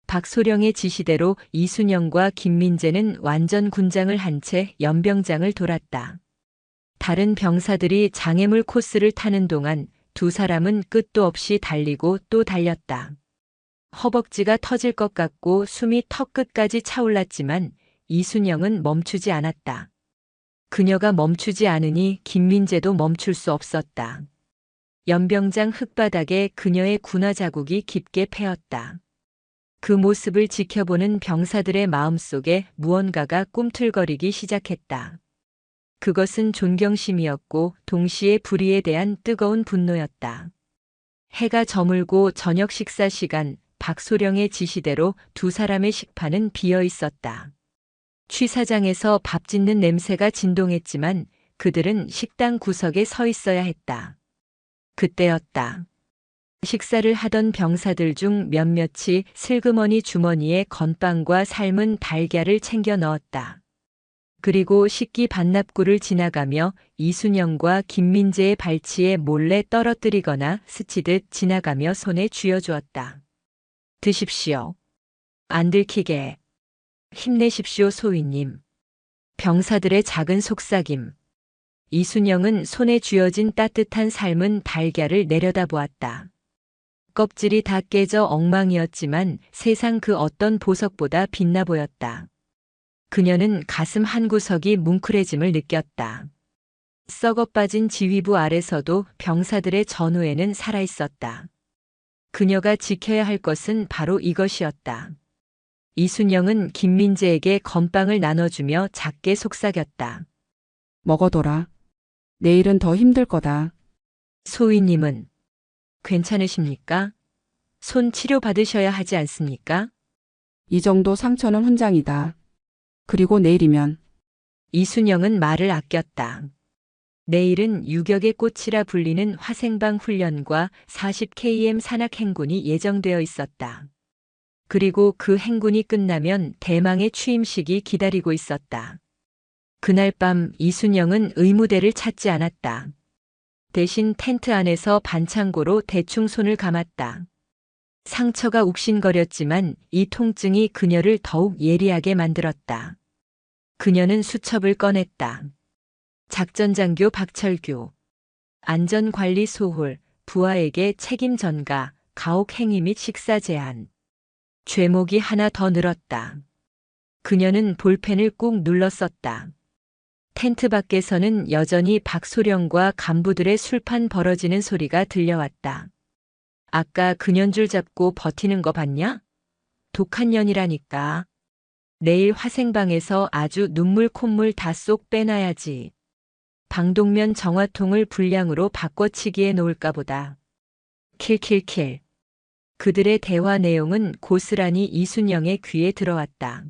박소령의 지시대로 이순영과 김민재는 완전 군장을 한 채 연병장을 돌았다. 다른 병사들이 장애물 코스를 타는 동안 두 사람은 끝도 없이 달리고 또 달렸다. 허벅지가 터질 것 같고 숨이 턱끝까지 차올랐지만 이순영은 멈추지 않았다. 그녀가 멈추지 않으니 김민재도 멈출 수 없었다. 연병장 흙바닥에 그녀의 군화 자국이 깊게 패였다. 그 모습을 지켜보는 병사들의 마음속에 무언가가 꿈틀거리기 시작했다. 그것은 존경심이었고 동시에 불의에 대한 뜨거운 분노였다. 해가 저물고 저녁 식사 시간, 박소령의 지시대로 두 사람의 식판은 비어 있었다. 취사장에서 밥 짓는 냄새가 진동했지만 그들은 식당 구석에 서 있어야 했다. 그때였다. 식사를 하던 병사들 중 몇몇이 슬그머니 주머니에 건빵과 삶은 달걀을 챙겨 넣었다. 그리고 식기 반납구를 지나가며 이순영과 김민재의 발치에 몰래 떨어뜨리거나 스치듯 지나가며 손에 쥐어주었다. 드십시오. 안 들키게. 힘내십시오, 소위님. 병사들의 작은 속삭임. 이순영은 손에 쥐어진 따뜻한 삶은 달걀을 내려다보았다. 껍질이 다 깨져 엉망이었지만 세상 그 어떤 보석보다 빛나 보였다. 그녀는 가슴 한구석이 뭉클해짐을 느꼈다. 썩어 빠진 지휘부 아래서도 병사들의 전우에는 살아있었다. 그녀가 지켜야 할 것은 바로 이것이었다. 이순영은 김민재에게 건빵을 나눠주며 작게 속삭였다. 먹어둬라. 내일은 더 힘들 거다. 소위님은 괜찮으십니까? 손 치료 받으셔야 하지 않습니까? 이 정도 상처는 훈장이다. 그리고 내일이면 이순영은 말을 아꼈다. 내일은 유격의 꽃이라 불리는 화생방 훈련과 40km 산악 행군이 예정되어 있었다. 그리고 그 행군이 끝나면 대망의 취임식이 기다리고 있었다. 그날 밤 이순영은 의무대를 찾지 않았다. 대신 텐트 안에서 반창고로 대충 손을 감았다. 상처가 욱신거렸지만 이 통증이 그녀를 더욱 예리하게 만들었다. 그녀는 수첩을 꺼냈다. 작전장교 박철규. 안전관리 소홀, 부하에게 책임 전가, 가혹 행위 및 식사 제한. 죄목이 하나 더 늘었다. 그녀는 볼펜을 꾹 눌렀었다. 텐트 밖에서는 여전히 박소령과 간부들의 술판 벌어지는 소리가 들려왔다. 아까 그년줄 잡고 버티는 거 봤냐? 독한 년이라니까. 내일 화생방에서 아주 눈물 콧물 다 쏙 빼놔야지. 방독면 정화통을 분량으로 바꿔치기해 놓을까 보다. 킬킬킬. 그들의 대화 내용은 고스란히 이순영의 귀에 들어왔다.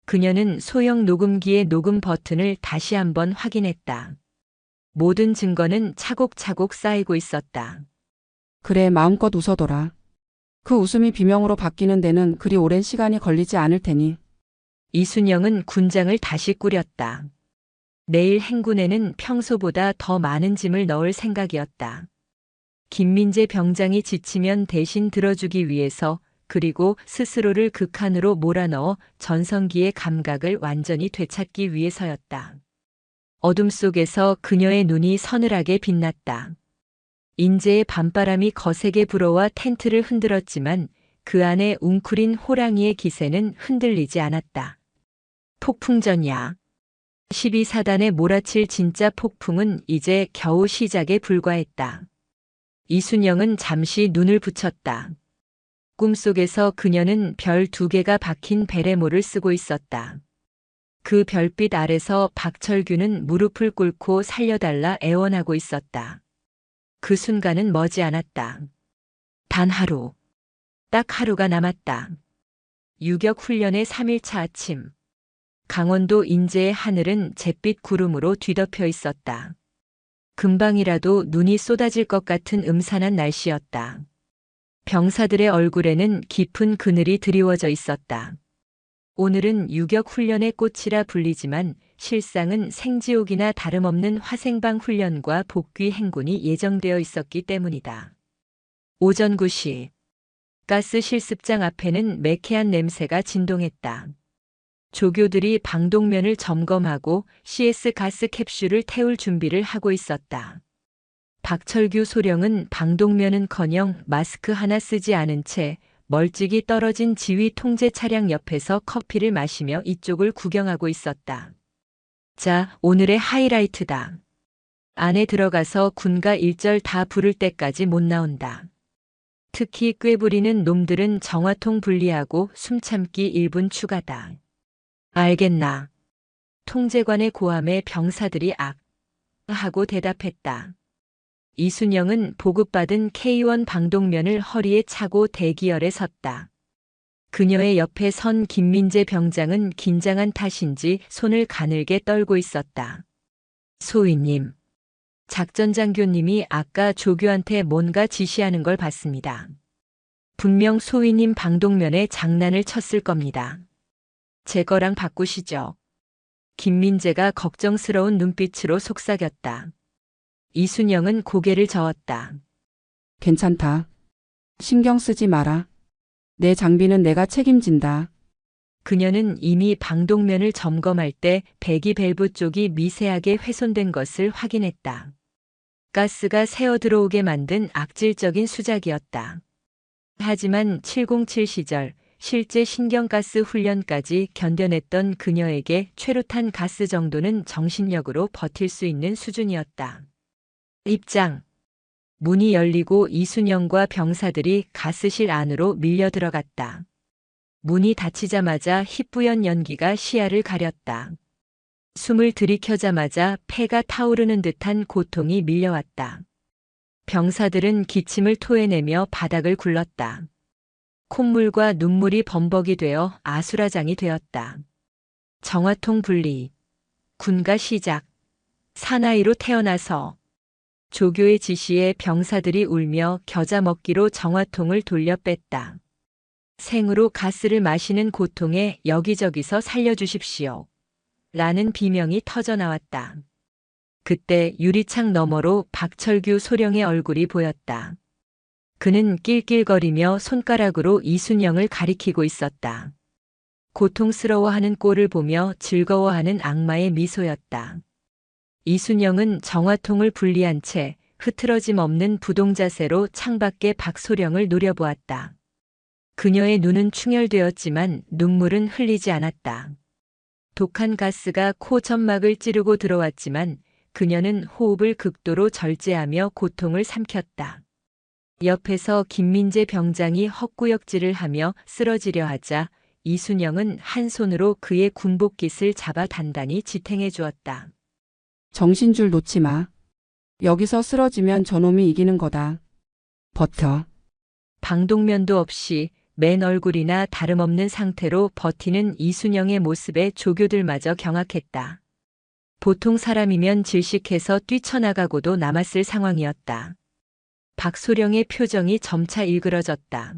그녀는 소형 녹음기의 녹음 버튼을 다시 한번 확인했다. 모든 증거는 차곡차곡 쌓이고 있었다. 그래, 마음껏 웃어둬라. 그 웃음이 비명으로 바뀌는 데는 그리 오랜 시간이 걸리지 않을 테니. 이순영은 군장을 다시 꾸렸다. 내일 행군에는 평소보다 더 많은 짐을 넣을 생각이었다. 김민재 병장이 지치면 대신 들어주기 위해서, 그리고 스스로를 극한으로 몰아넣어 전성기의 감각을 완전히 되찾기 위해서였다. 어둠 속에서 그녀의 눈이 서늘하게 빛났다. 인제의 밤바람이 거세게 불어와 텐트를 흔들었지만 그 안에 웅크린 호랑이의 기세는 흔들리지 않았다. 폭풍전야. 12사단에 몰아칠 진짜 폭풍은 이제 겨우 시작에 불과했다. 이순영은 잠시 눈을 붙였다. 꿈속에서 그녀는 별 2개가 박힌 베레모를 쓰고 있었다. 그 별빛 아래서 박철규는 무릎을 꿇고 살려달라 애원하고 있었다. 그 순간은 머지않았다. 단 하루. 딱 하루가 남았다. 유격 훈련의 3일차 아침. 강원도 인제의 하늘은 잿빛 구름으로 뒤덮여 있었다. 금방이라도 눈이 쏟아질 것 같은 음산한 날씨였다. 병사들의 얼굴에는 깊은 그늘이 드리워져 있었다. 오늘은 유격 훈련의 꽃이라 불리지만 실상은 생지옥이나 다름없는 화생방 훈련과 복귀 행군이 예정되어 있었기 때문이다. 오전 9시. 가스 실습장 앞에는 매캐한 냄새가 진동했다. 조교들이 방독면을 점검하고 CS 가스 캡슐을 태울 준비를 하고 있었다. 박철규 소령은 방독면은커녕 마스크 하나 쓰지 않은 채 멀찍이 떨어진 지휘 통제 차량 옆에서 커피를 마시며 이쪽을 구경하고 있었다. 자, 오늘의 하이라이트다. 안에 들어가서 군가 1절 다 부를 때까지 못 나온다. 특히 꾀부리는 놈들은 정화통 분리하고 숨참기 1분 추가다. 알겠나. 통제관의 고함에 병사들이 악 하고 대답했다. 이순영은 보급받은 K1 방독면을 허리에 차고 대기열에 섰다. 그녀의 옆에 선 김민재 병장은 긴장한 탓인지 손을 가늘게 떨고 있었다. 소위님. 작전장교님이 아까 조교한테 뭔가 지시하는 걸 봤습니다. 분명 소위님 방독면에 장난을 쳤을 겁니다. 제 거랑 바꾸시죠. 김민재가 걱정스러운 눈빛으로 속삭였다. 이순영은 고개를 저었다. 괜찮다. 신경 쓰지 마라. 내 장비는 내가 책임진다. 그녀는 이미 방독면을 점검할 때 배기 밸브 쪽이 미세하게 훼손된 것을 확인했다. 가스가 새어 들어오게 만든 악질적인 수작이었다. 하지만 707 시절 실제 신경가스 훈련까지 견뎌냈던 그녀에게 최루탄 가스 정도는 정신력으로 버틸 수 있는 수준이었다. 입장. 문이 열리고 이순영과 병사들이 가스실 안으로 밀려 들어갔다. 문이 닫히자마자 희뿌연 연기가 시야를 가렸다. 숨을 들이켜자마자 폐가 타오르는 듯한 고통이 밀려왔다. 병사들은 기침을 토해내며 바닥을 굴렀다. 콧물과 눈물이 범벅이 되어 아수라장이 되었다. 정화통 분리. 군가 시작. 사나이로 태어나서. 조교의 지시에 병사들이 울며 겨자 먹기로 정화통을 돌려 뺐다. 생으로 가스를 마시는 고통에 여기저기서 살려주십시오. 라는 비명이 터져나왔다. 그때 유리창 너머로 박철규 소령의 얼굴이 보였다. 그는 낄낄거리며 손가락으로 이순영을 가리키고 있었다. 고통스러워하는 꼴을 보며 즐거워하는 악마의 미소였다. 이순영은 정화통을 분리한 채 흐트러짐 없는 부동자세로 창밖에 박소령을 노려보았다. 그녀의 눈은 충혈되었지만 눈물은 흘리지 않았다. 독한 가스가 코 점막을 찌르고 들어왔지만 그녀는 호흡을 극도로 절제하며 고통을 삼켰다. 옆에서 김민재 병장이 헛구역질을 하며 쓰러지려 하자 이순영은 한 손으로 그의 군복깃을 잡아 단단히 지탱해 주었다. 정신줄 놓지 마. 여기서 쓰러지면 저놈이 이기는 거다. 버텨. 방독면도 없이 맨 얼굴이나 다름없는 상태로 버티는 이순영의 모습에 조교들마저 경악했다. 보통 사람이면 질식해서 뛰쳐나가고도 남았을 상황이었다. 박소령의 표정이 점차 일그러졌다.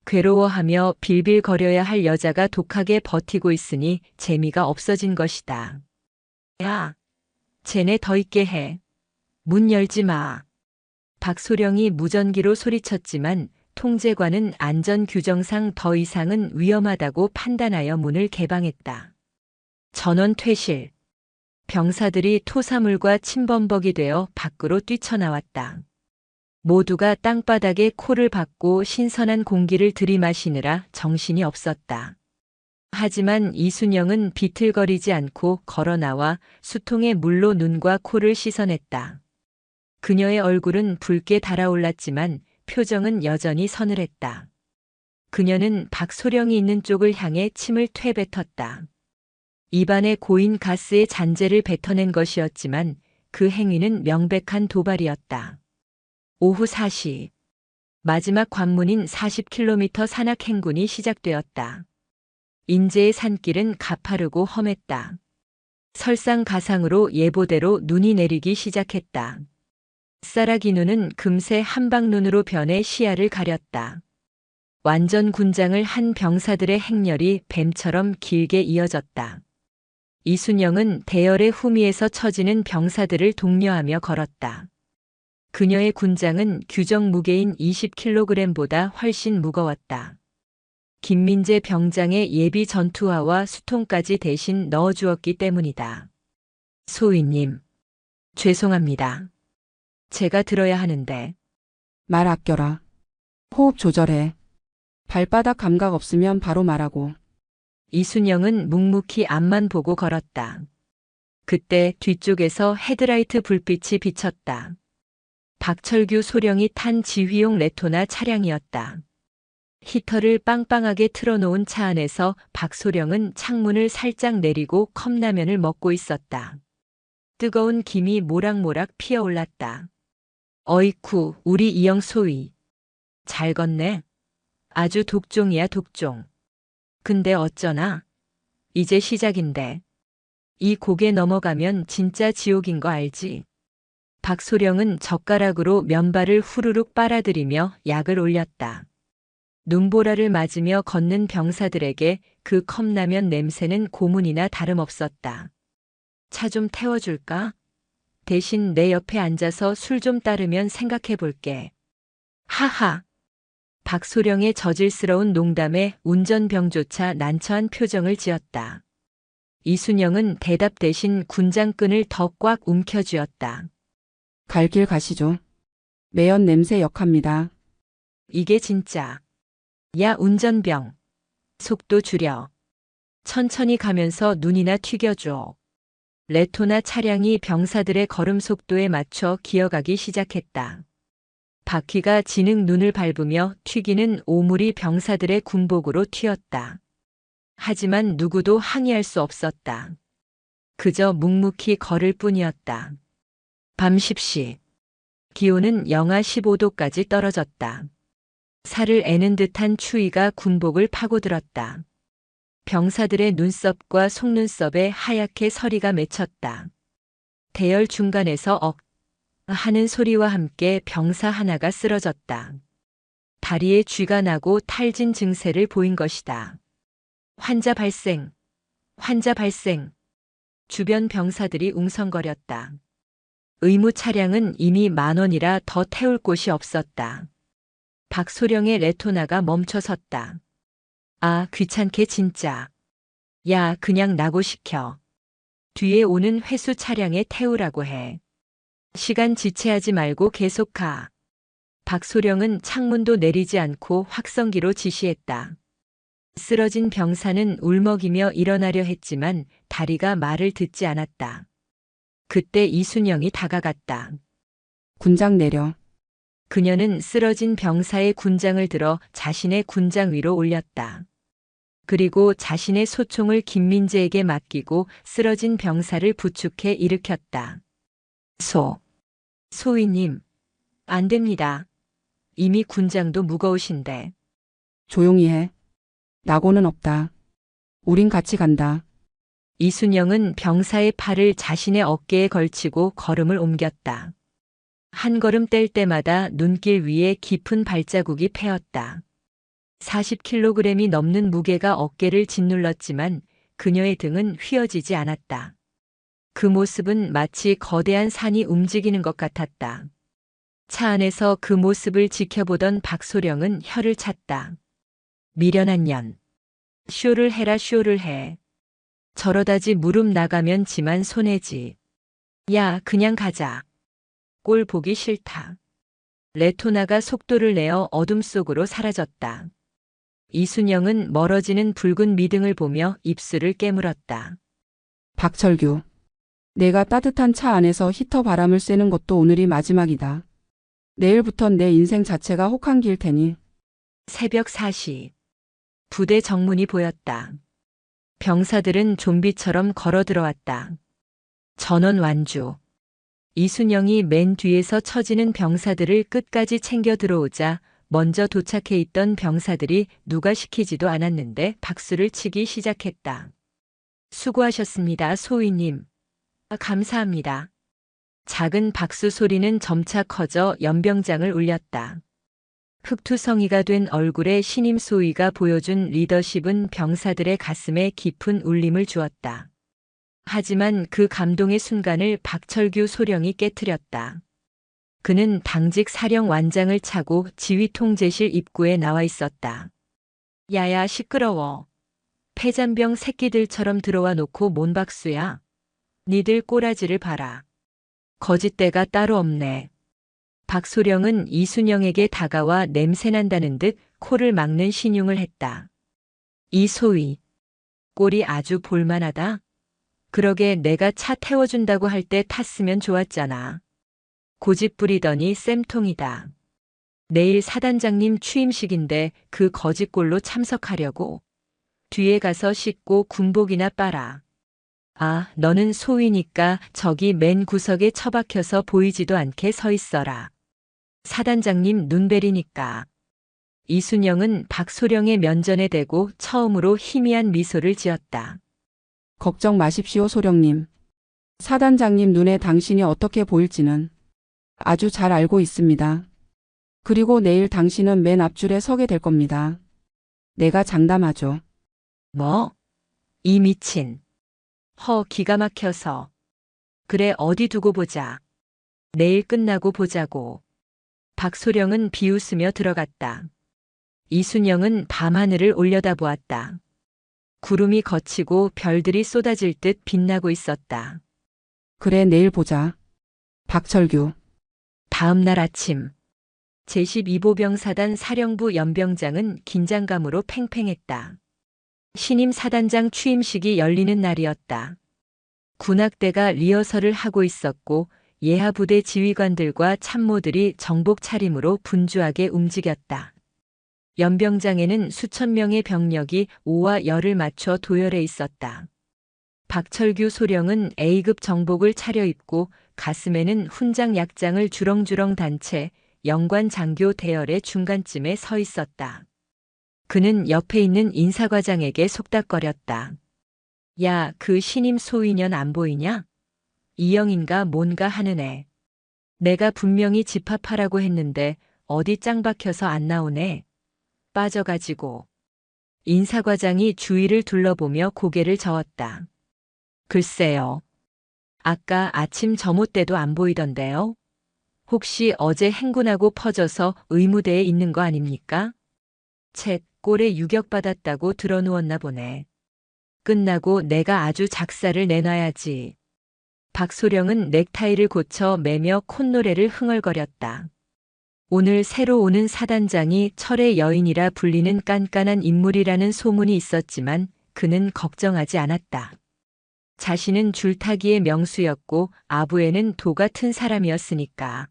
괴로워하며 빌빌거려야 할 여자가 독하게 버티고 있으니 재미가 없어진 것이다. 야, 쟤네 더 있게 해. 문 열지 마. 박소령이 무전기로 소리쳤지만 통제관은 안전규정상 더 이상은 위험하다고 판단하여 문을 개방했다. 전원 퇴실. 병사들이 토사물과 침범벅이 되어 밖으로 뛰쳐나왔다. 모두가 땅바닥에 코를 박고 신선한 공기를 들이마시느라 정신이 없었다. 하지만 이순영은 비틀거리지 않고 걸어나와 수통의 물로 눈과 코를 씻어냈다. 그녀의 얼굴은 붉게 달아올랐지만 표정은 여전히 서늘했다. 그녀는 박소령이 있는 쪽을 향해 침을 퇴뱉었다. 입안에 고인 가스의 잔재를 뱉어낸 것이었지만 그 행위는 명백한 도발이었다. 오후 4시. 마지막 관문인 40km 산악 행군이 시작되었다. 인제의 산길은 가파르고 험했다. 설상가상으로 예보대로 눈이 내리기 시작했다. 쌀아기 눈은 금세 한방눈으로 변해 시야를 가렸다. 완전 군장을 한 병사들의 행렬이 뱀처럼 길게 이어졌다. 이순영은 대열의 후미에서 처지는 병사들을 독려하며 걸었다. 그녀의 군장은 규정 무게인 20kg보다 훨씬 무거웠다. 김민재 병장의 예비 전투화와 수통까지 대신 넣어주었기 때문이다. 소위님, 죄송합니다. 제가 들어야 하는데. 말 아껴라. 호흡 조절해. 발바닥 감각 없으면 바로 말하고. 이순영은 묵묵히 앞만 보고 걸었다. 그때 뒤쪽에서 헤드라이트 불빛이 비쳤다. 박철규 소령이 탄 지휘용 레토나 차량이었다. 히터를 빵빵하게 틀어놓은 차 안에서 박소령은 창문을 살짝 내리고 컵라면을 먹고 있었다. 뜨거운 김이 모락모락 피어올랐다. 어이쿠, 우리 이영 소위. 잘 걷네. 아주 독종이야, 독종. 근데 어쩌나? 이제 시작인데. 이 고개 넘어가면 진짜 지옥인 거 알지? 박소령은 젓가락으로 면발을 후루룩 빨아들이며 약을 올렸다. 눈보라를 맞으며 걷는 병사들에게 그 컵라면 냄새는 고문이나 다름없었다. 차 좀 태워줄까? 대신 내 옆에 앉아서 술 좀 따르면 생각해 볼게. 하하. 박소령의 저질스러운 농담에 운전병조차 난처한 표정을 지었다. 이순영은 대답 대신 군장끈을 더 꽉 움켜쥐었다. 갈 길 가시죠. 매연 냄새 역합니다. 이게 진짜. 야, 운전병. 속도 줄여. 천천히 가면서 눈이나 튀겨줘. 레토나 차량이 병사들의 걸음 속도에 맞춰 기어가기 시작했다. 바퀴가 진흙 눈을 밟으며 튀기는 오물이 병사들의 군복으로 튀었다. 하지만 누구도 항의할 수 없었다. 그저 묵묵히 걸을 뿐이었다. 밤 10시. 기온은 영하 15도까지 떨어졌다. 살을 애는 듯한 추위가 군복을 파고들었다. 병사들의 눈썹과 속눈썹에 하얗게 서리가 맺혔다. 대열 중간에서 억 하는 소리와 함께 병사 하나가 쓰러졌다. 다리에 쥐가 나고 탈진 증세를 보인 것이다. 환자 발생. 환자 발생. 주변 병사들이 웅성거렸다. 의무 차량은 이미 10,000원이라 더 태울 곳이 없었다. 박소령의 레토나가 멈춰섰다. 아, 귀찮게 진짜. 야, 그냥 나고 시켜. 뒤에 오는 회수 차량에 태우라고 해. 시간 지체하지 말고 계속 가. 박소령은 창문도 내리지 않고 확성기로 지시했다. 쓰러진 병사는 울먹이며 일어나려 했지만 다리가 말을 듣지 않았다. 그때 이순영이 다가갔다. 군장 내려. 그녀는 쓰러진 병사의 군장을 들어 자신의 군장 위로 올렸다. 그리고 자신의 소총을 김민재에게 맡기고 쓰러진 병사를 부축해 일으켰다. 소위님, 안 됩니다. 이미 군장도 무거우신데. 조용히 해. 나고는 없다. 우린 같이 간다. 이순영은 병사의 팔을 자신의 어깨에 걸치고 걸음을 옮겼다. 한 걸음 뗄 때마다 눈길 위에 깊은 발자국이 패었다. 40kg이 넘는 무게가 어깨를 짓눌렀지만 그녀의 등은 휘어지지 않았다. 그 모습은 마치 거대한 산이 움직이는 것 같았다. 차 안에서 그 모습을 지켜보던 박소령은 혀를 찼다. 미련한 년. 쇼를 해라 쇼를 해. 저러다지 무릎 나가면 지만 손해지. 야, 그냥 가자. 꼴 보기 싫다. 레토나가 속도를 내어 어둠 속으로 사라졌다. 이순영은 멀어지는 붉은 미등을 보며 입술을 깨물었다. 박철규. 내가 따뜻한 차 안에서 히터 바람을 쐬는 것도 오늘이 마지막이다. 내일부턴 내 인생 자체가 혹한기일 테니. 새벽 4시. 부대 정문이 보였다. 병사들은 좀비처럼 걸어 들어왔다. 전원 완주. 이순영이 맨 뒤에서 처지는 병사들을 끝까지 챙겨 들어오자 먼저 도착해 있던 병사들이 누가 시키지도 않았는데 박수를 치기 시작했다. 수고하셨습니다, 소위님. 감사합니다. 작은 박수 소리는 점차 커져 연병장을 울렸다. 흑투성이가 된 얼굴에 신임 소위가 보여준 리더십은 병사들의 가슴에 깊은 울림을 주었다. 하지만 그 감동의 순간을 박철규 소령이 깨트렸다. 그는 당직 사령완장을 차고 지휘통제실 입구에 나와 있었다. 야야, 시끄러워. 폐잔병 새끼들처럼 들어와 놓고 뭔 박수야. 니들 꼬라지를 봐라. 거짓대가 따로 없네. 박소령은 이순영에게 다가와 냄새난다는 듯 코를 막는 신용을 했다. 이 소위. 꼴이 아주 볼만하다. 그러게 내가 차 태워준다고 할 때 탔으면 좋았잖아. 고집 부리더니 쌤통이다. 내일 사단장님 취임식인데 그 거짓골로 참석하려고. 뒤에 가서 씻고 군복이나 빨아. 아, 너는 소위니까 저기 맨 구석에 처박혀서 보이지도 않게 서 있어라. 사단장님 눈베리니까. 이순영은 박소령의 면전에 대고 처음으로 희미한 미소를 지었다. 걱정 마십시오, 소령님. 사단장님 눈에 당신이 어떻게 보일지는 아주 잘 알고 있습니다. 그리고 내일 당신은 맨 앞줄에 서게 될 겁니다. 내가 장담하죠. 뭐? 이 미친. 기가 막혀서. 그래, 어디 두고 보자. 내일 끝나고 보자고. 박소령은 비웃으며 들어갔다. 이순영은 밤하늘을 올려다보았다. 구름이 걷히고 별들이 쏟아질 듯 빛나고 있었다. 그래, 내일 보자. 박철규. 다음 날 아침. 제12보병사단 사령부 연병장은 긴장감으로 팽팽했다. 신임 사단장 취임식이 열리는 날이었다. 군악대가 리허설을 하고 있었고 예하부대 지휘관들과 참모들이 정복 차림으로 분주하게 움직였다. 연병장에는 수천 명의 병력이 오와 열을 맞춰 도열해 있었다. 박철규 소령은 A급 정복을 차려입고 가슴에는 훈장 약장을 주렁주렁 단 채 영관 장교 대열의 중간쯤에 서 있었다. 그는 옆에 있는 인사과장에게 속닥거렸다. 야, 그 신임 소위년 안 보이냐? 이영인가 뭔가 하는 애. 내가 분명히 집합하라고 했는데 어디 짱 박혀서 안 나오네. 빠져가지고. 인사과장이 주위를 둘러보며 고개를 저었다. 글쎄요. 아까 아침 점호 때도 안 보이던데요. 혹시 어제 행군하고 퍼져서 의무대에 있는 거 아닙니까? 쳇, 꼴에 유격받았다고 들어누웠나 보네. 끝나고 내가 아주 작사를 내놔야지. 박소령은 넥타이를 고쳐 매며 콧노래를 흥얼거렸다. 오늘 새로 오는 사단장이 철의 여인이라 불리는 깐깐한 인물이라는 소문이 있었지만 그는 걱정하지 않았다. 자신은 줄타기의 명수였고 아부에는 도 같은 사람이었으니까.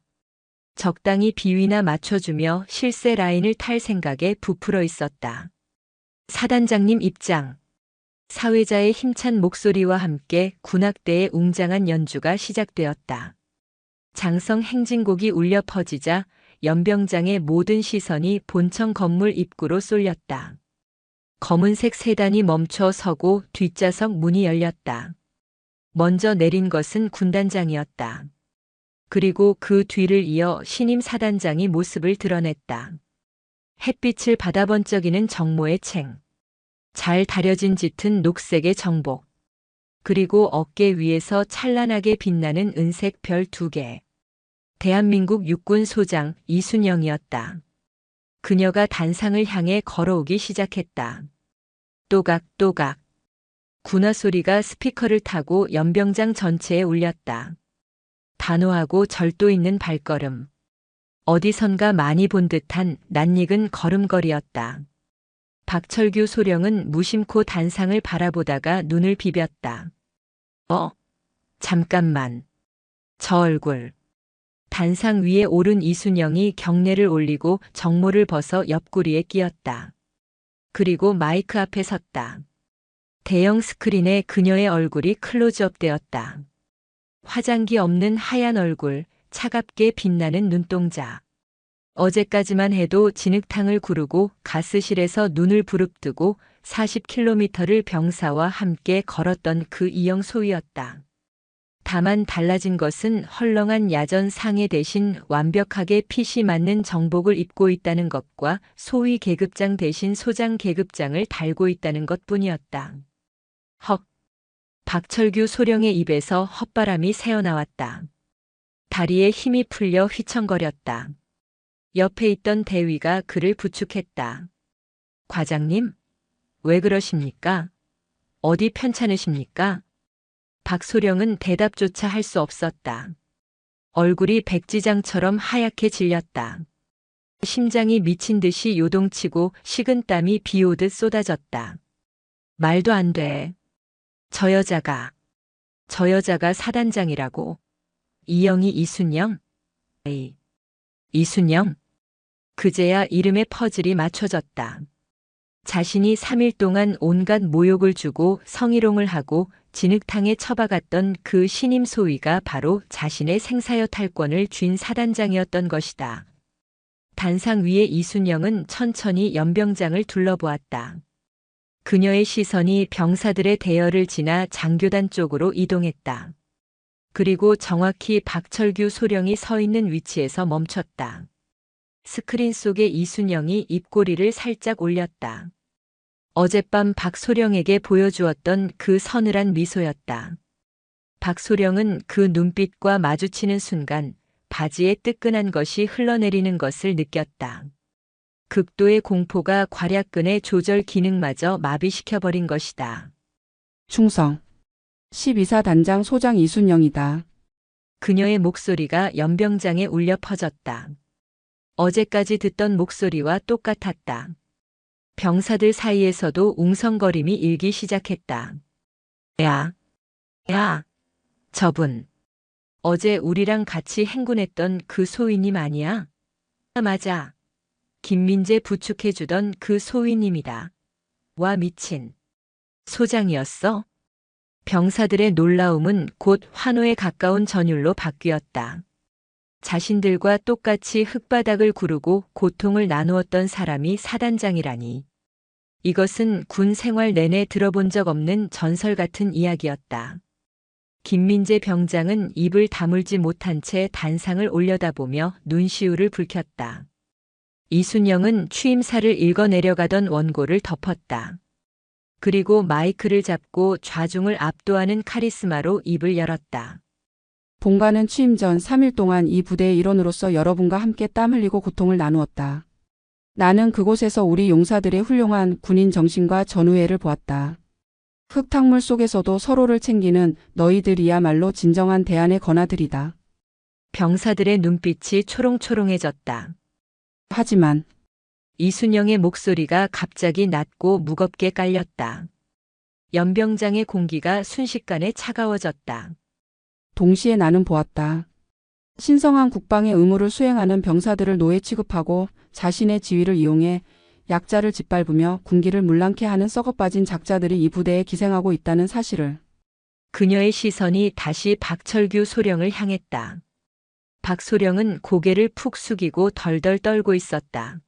적당히 비위나 맞춰주며 실세 라인을 탈 생각에 부풀어 있었다. 사단장님 입장. 사회자의 힘찬 목소리와 함께 군악대의 웅장한 연주가 시작되었다. 장성 행진곡이 울려 퍼지자 연병장의 모든 시선이 본청 건물 입구로 쏠렸다. 검은색 세단이 멈춰 서고 뒷좌석 문이 열렸다. 먼저 내린 것은 군단장이었다. 그리고 그 뒤를 이어 신임 사단장이 모습을 드러냈다. 햇빛을 받아 번쩍이는 정모의 챙. 잘 다려진 짙은 녹색의 정복. 그리고 어깨 위에서 찬란하게 빛나는 은색 별 2개. 대한민국 육군 소장 이순영이었다. 그녀가 단상을 향해 걸어오기 시작했다. 또각또각. 군화 소리가 스피커를 타고 연병장 전체에 울렸다. 단호하고 절도 있는 발걸음. 어디선가 많이 본 듯한 낯익은 걸음걸이였다. 박철규 소령은 무심코 단상을 바라보다가 눈을 비볐다. 잠깐만. 저 얼굴. 단상 위에 오른 이순영이 경례를 올리고 정모를 벗어 옆구리에 끼었다. 그리고 마이크 앞에 섰다. 대형 스크린에 그녀의 얼굴이 클로즈업 되었다. 화장기 없는 하얀 얼굴, 차갑게 빛나는 눈동자. 어제까지만 해도 진흙탕을 구르고 가스실에서 눈을 부릅뜨고 40km를 병사와 함께 걸었던 그 이영 소위였다. 다만 달라진 것은 헐렁한 야전 상해 대신 완벽하게 핏이 맞는 정복을 입고 있다는 것과 소위 계급장 대신 소장 계급장을 달고 있다는 것뿐이었다. 헉! 박철규 소령의 입에서 헛바람이 새어나왔다. 다리에 힘이 풀려 휘청거렸다. 옆에 있던 대위가 그를 부축했다. 과장님, 왜 그러십니까? 어디 편찮으십니까? 박소령은 대답조차 할 수 없었다. 얼굴이 백지장처럼 하얗게 질렸다. 심장이 미친 듯이 요동치고 식은땀이 비오듯 쏟아졌다. 말도 안 돼. 저 여자가 사단장이라고. 이영이 이순영? 에이, 이순영? 그제야 이름의 퍼즐이 맞춰졌다. 자신이 3일 동안 온갖 모욕을 주고 성희롱을 하고 진흙탕에 처박았던 그 신임 소위가 바로 자신의 생사여 탈권을 쥔 사단장이었던 것이다. 단상 위에 이순영은 천천히 연병장을 둘러보았다. 그녀의 시선이 병사들의 대열을 지나 장교단 쪽으로 이동했다. 그리고 정확히 박철규 소령이 서 있는 위치에서 멈췄다. 스크린 속에 이순영이 입꼬리를 살짝 올렸다. 어젯밤 박소령에게 보여주었던 그 서늘한 미소였다. 박소령은 그 눈빛과 마주치는 순간 바지에 뜨끈한 것이 흘러내리는 것을 느꼈다. 극도의 공포가 괄약근의 조절 기능마저 마비시켜버린 것이다. 충성. 12사 단장 소장 이순영이다. 그녀의 목소리가 연병장에 울려 퍼졌다. 어제까지 듣던 목소리와 똑같았다. 병사들 사이에서도 웅성거림이 일기 시작했다. 야, 저분. 어제 우리랑 같이 행군했던 그 소위님 아니야? 맞아. 김민재 부축해주던 그 소위님이다. 와 미친. 소장이었어? 병사들의 놀라움은 곧 환호에 가까운 전율로 바뀌었다. 자신들과 똑같이 흙바닥을 구르고 고통을 나누었던 사람이 사단장이라니. 이것은 군 생활 내내 들어본 적 없는 전설 같은 이야기였다. 김민재 병장은 입을 다물지 못한 채 단상을 올려다보며 눈시울을 붉혔다. 이순영은 취임사를 읽어내려가던 원고를 덮었다. 그리고 마이크를 잡고 좌중을 압도하는 카리스마로 입을 열었다. 본관은 취임 전 3일 동안 이 부대의 일원으로서 여러분과 함께 땀 흘리고 고통을 나누었다. 나는 그곳에서 우리 용사들의 훌륭한 군인 정신과 전우애를 보았다. 흙탕물 속에서도 서로를 챙기는 너희들이야말로 진정한 대안의 권하들이다. 병사들의 눈빛이 초롱초롱해졌다. 하지만 이순영의 목소리가 갑자기 낮고 무겁게 깔렸다. 연병장의 공기가 순식간에 차가워졌다. 동시에 나는 보았다. 신성한 국방의 의무를 수행하는 병사들을 노예 취급하고 자신의 지위를 이용해 약자를 짓밟으며 군기를 물랑케 하는 썩어빠진 작자들이 이 부대에 기생하고 있다는 사실을. 그녀의 시선이 다시 박철규 소령을 향했다. 박소령은 고개를 푹 숙이고 덜덜 떨고 있었다.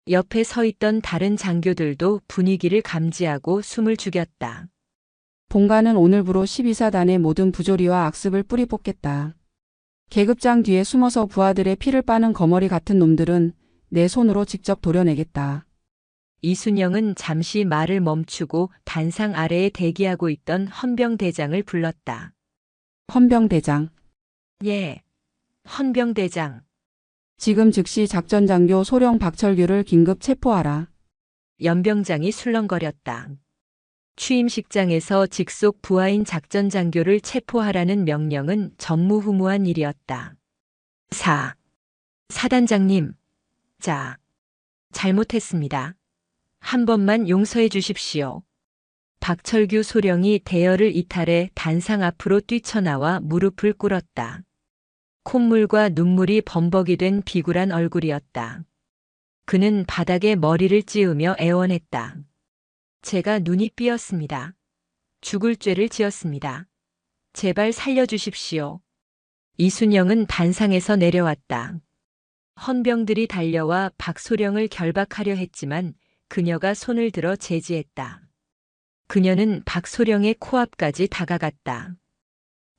옆에 서 있던 다른 장교들도 분위기를 감지하고 숨을 죽였다. 본관은 오늘부로 12사단의 모든 부조리와 악습을 뿌리 뽑겠다. 계급장 뒤에 숨어서 부하들의 피를 빠는 거머리 같은 놈들은 내 손으로 직접 도려내겠다. 이순영은 잠시 말을 멈추고 단상 아래에 대기하고 있던 헌병대장을 불렀다. 헌병대장. 예, 헌병대장. 지금 즉시 작전장교 소령 박철규를 긴급 체포하라. 연병장이 술렁거렸다. 취임식장에서 직속 부하인 작전장교를 체포하라는 명령은 전무후무한 일이었다. 사단장님. 자, 잘못했습니다. 한 번만 용서해 주십시오. 박철규 소령이 대열을 이탈해 단상 앞으로 뛰쳐나와 무릎을 꿇었다. 콧물과 눈물이 범벅이 된 비굴한 얼굴이었다. 그는 바닥에 머리를 찌으며 애원했다. 제가 눈이 삐었습니다. 죽을 죄를 지었습니다. 제발 살려주십시오. 이순영은 단상에서 내려왔다. 헌병들이 달려와 박소령을 결박하려 했지만 그녀가 손을 들어 제지했다. 그녀는 박소령의 코앞까지 다가갔다.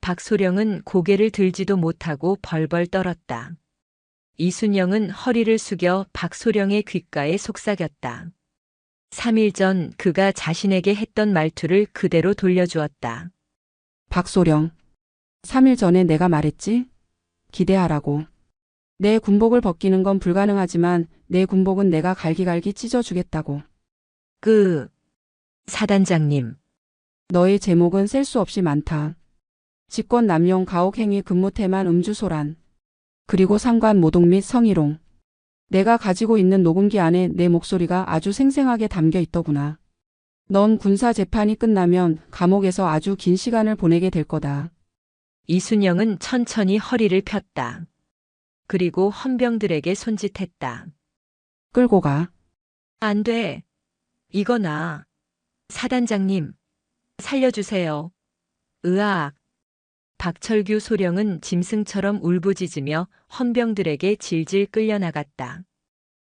박소령은 고개를 들지도 못하고 벌벌 떨었다. 이순영은 허리를 숙여 박소령의 귓가에 속삭였다. 3일 전 그가 자신에게 했던 말투를 그대로 돌려주었다. 박소령. 3일 전에 내가 말했지? 기대하라고. 내 군복을 벗기는 건 불가능하지만 내 군복은 내가 갈기갈기 찢어주겠다고. 사단장님. 너의 제목은 셀 수 없이 많다. 직권 남용 가혹행위 근무태만 음주소란. 그리고 상관 모독 및 성희롱. 내가 가지고 있는 녹음기 안에 내 목소리가 아주 생생하게 담겨 있더구나. 넌 군사 재판이 끝나면 감옥에서 아주 긴 시간을 보내게 될 거다. 이순영은 천천히 허리를 폈다. 그리고 헌병들에게 손짓했다. 끌고 가. 안 돼. 이거나. 사단장님. 살려주세요. 으악. 박철규 소령은 짐승처럼 울부짖으며 헌병들에게 질질 끌려나갔다.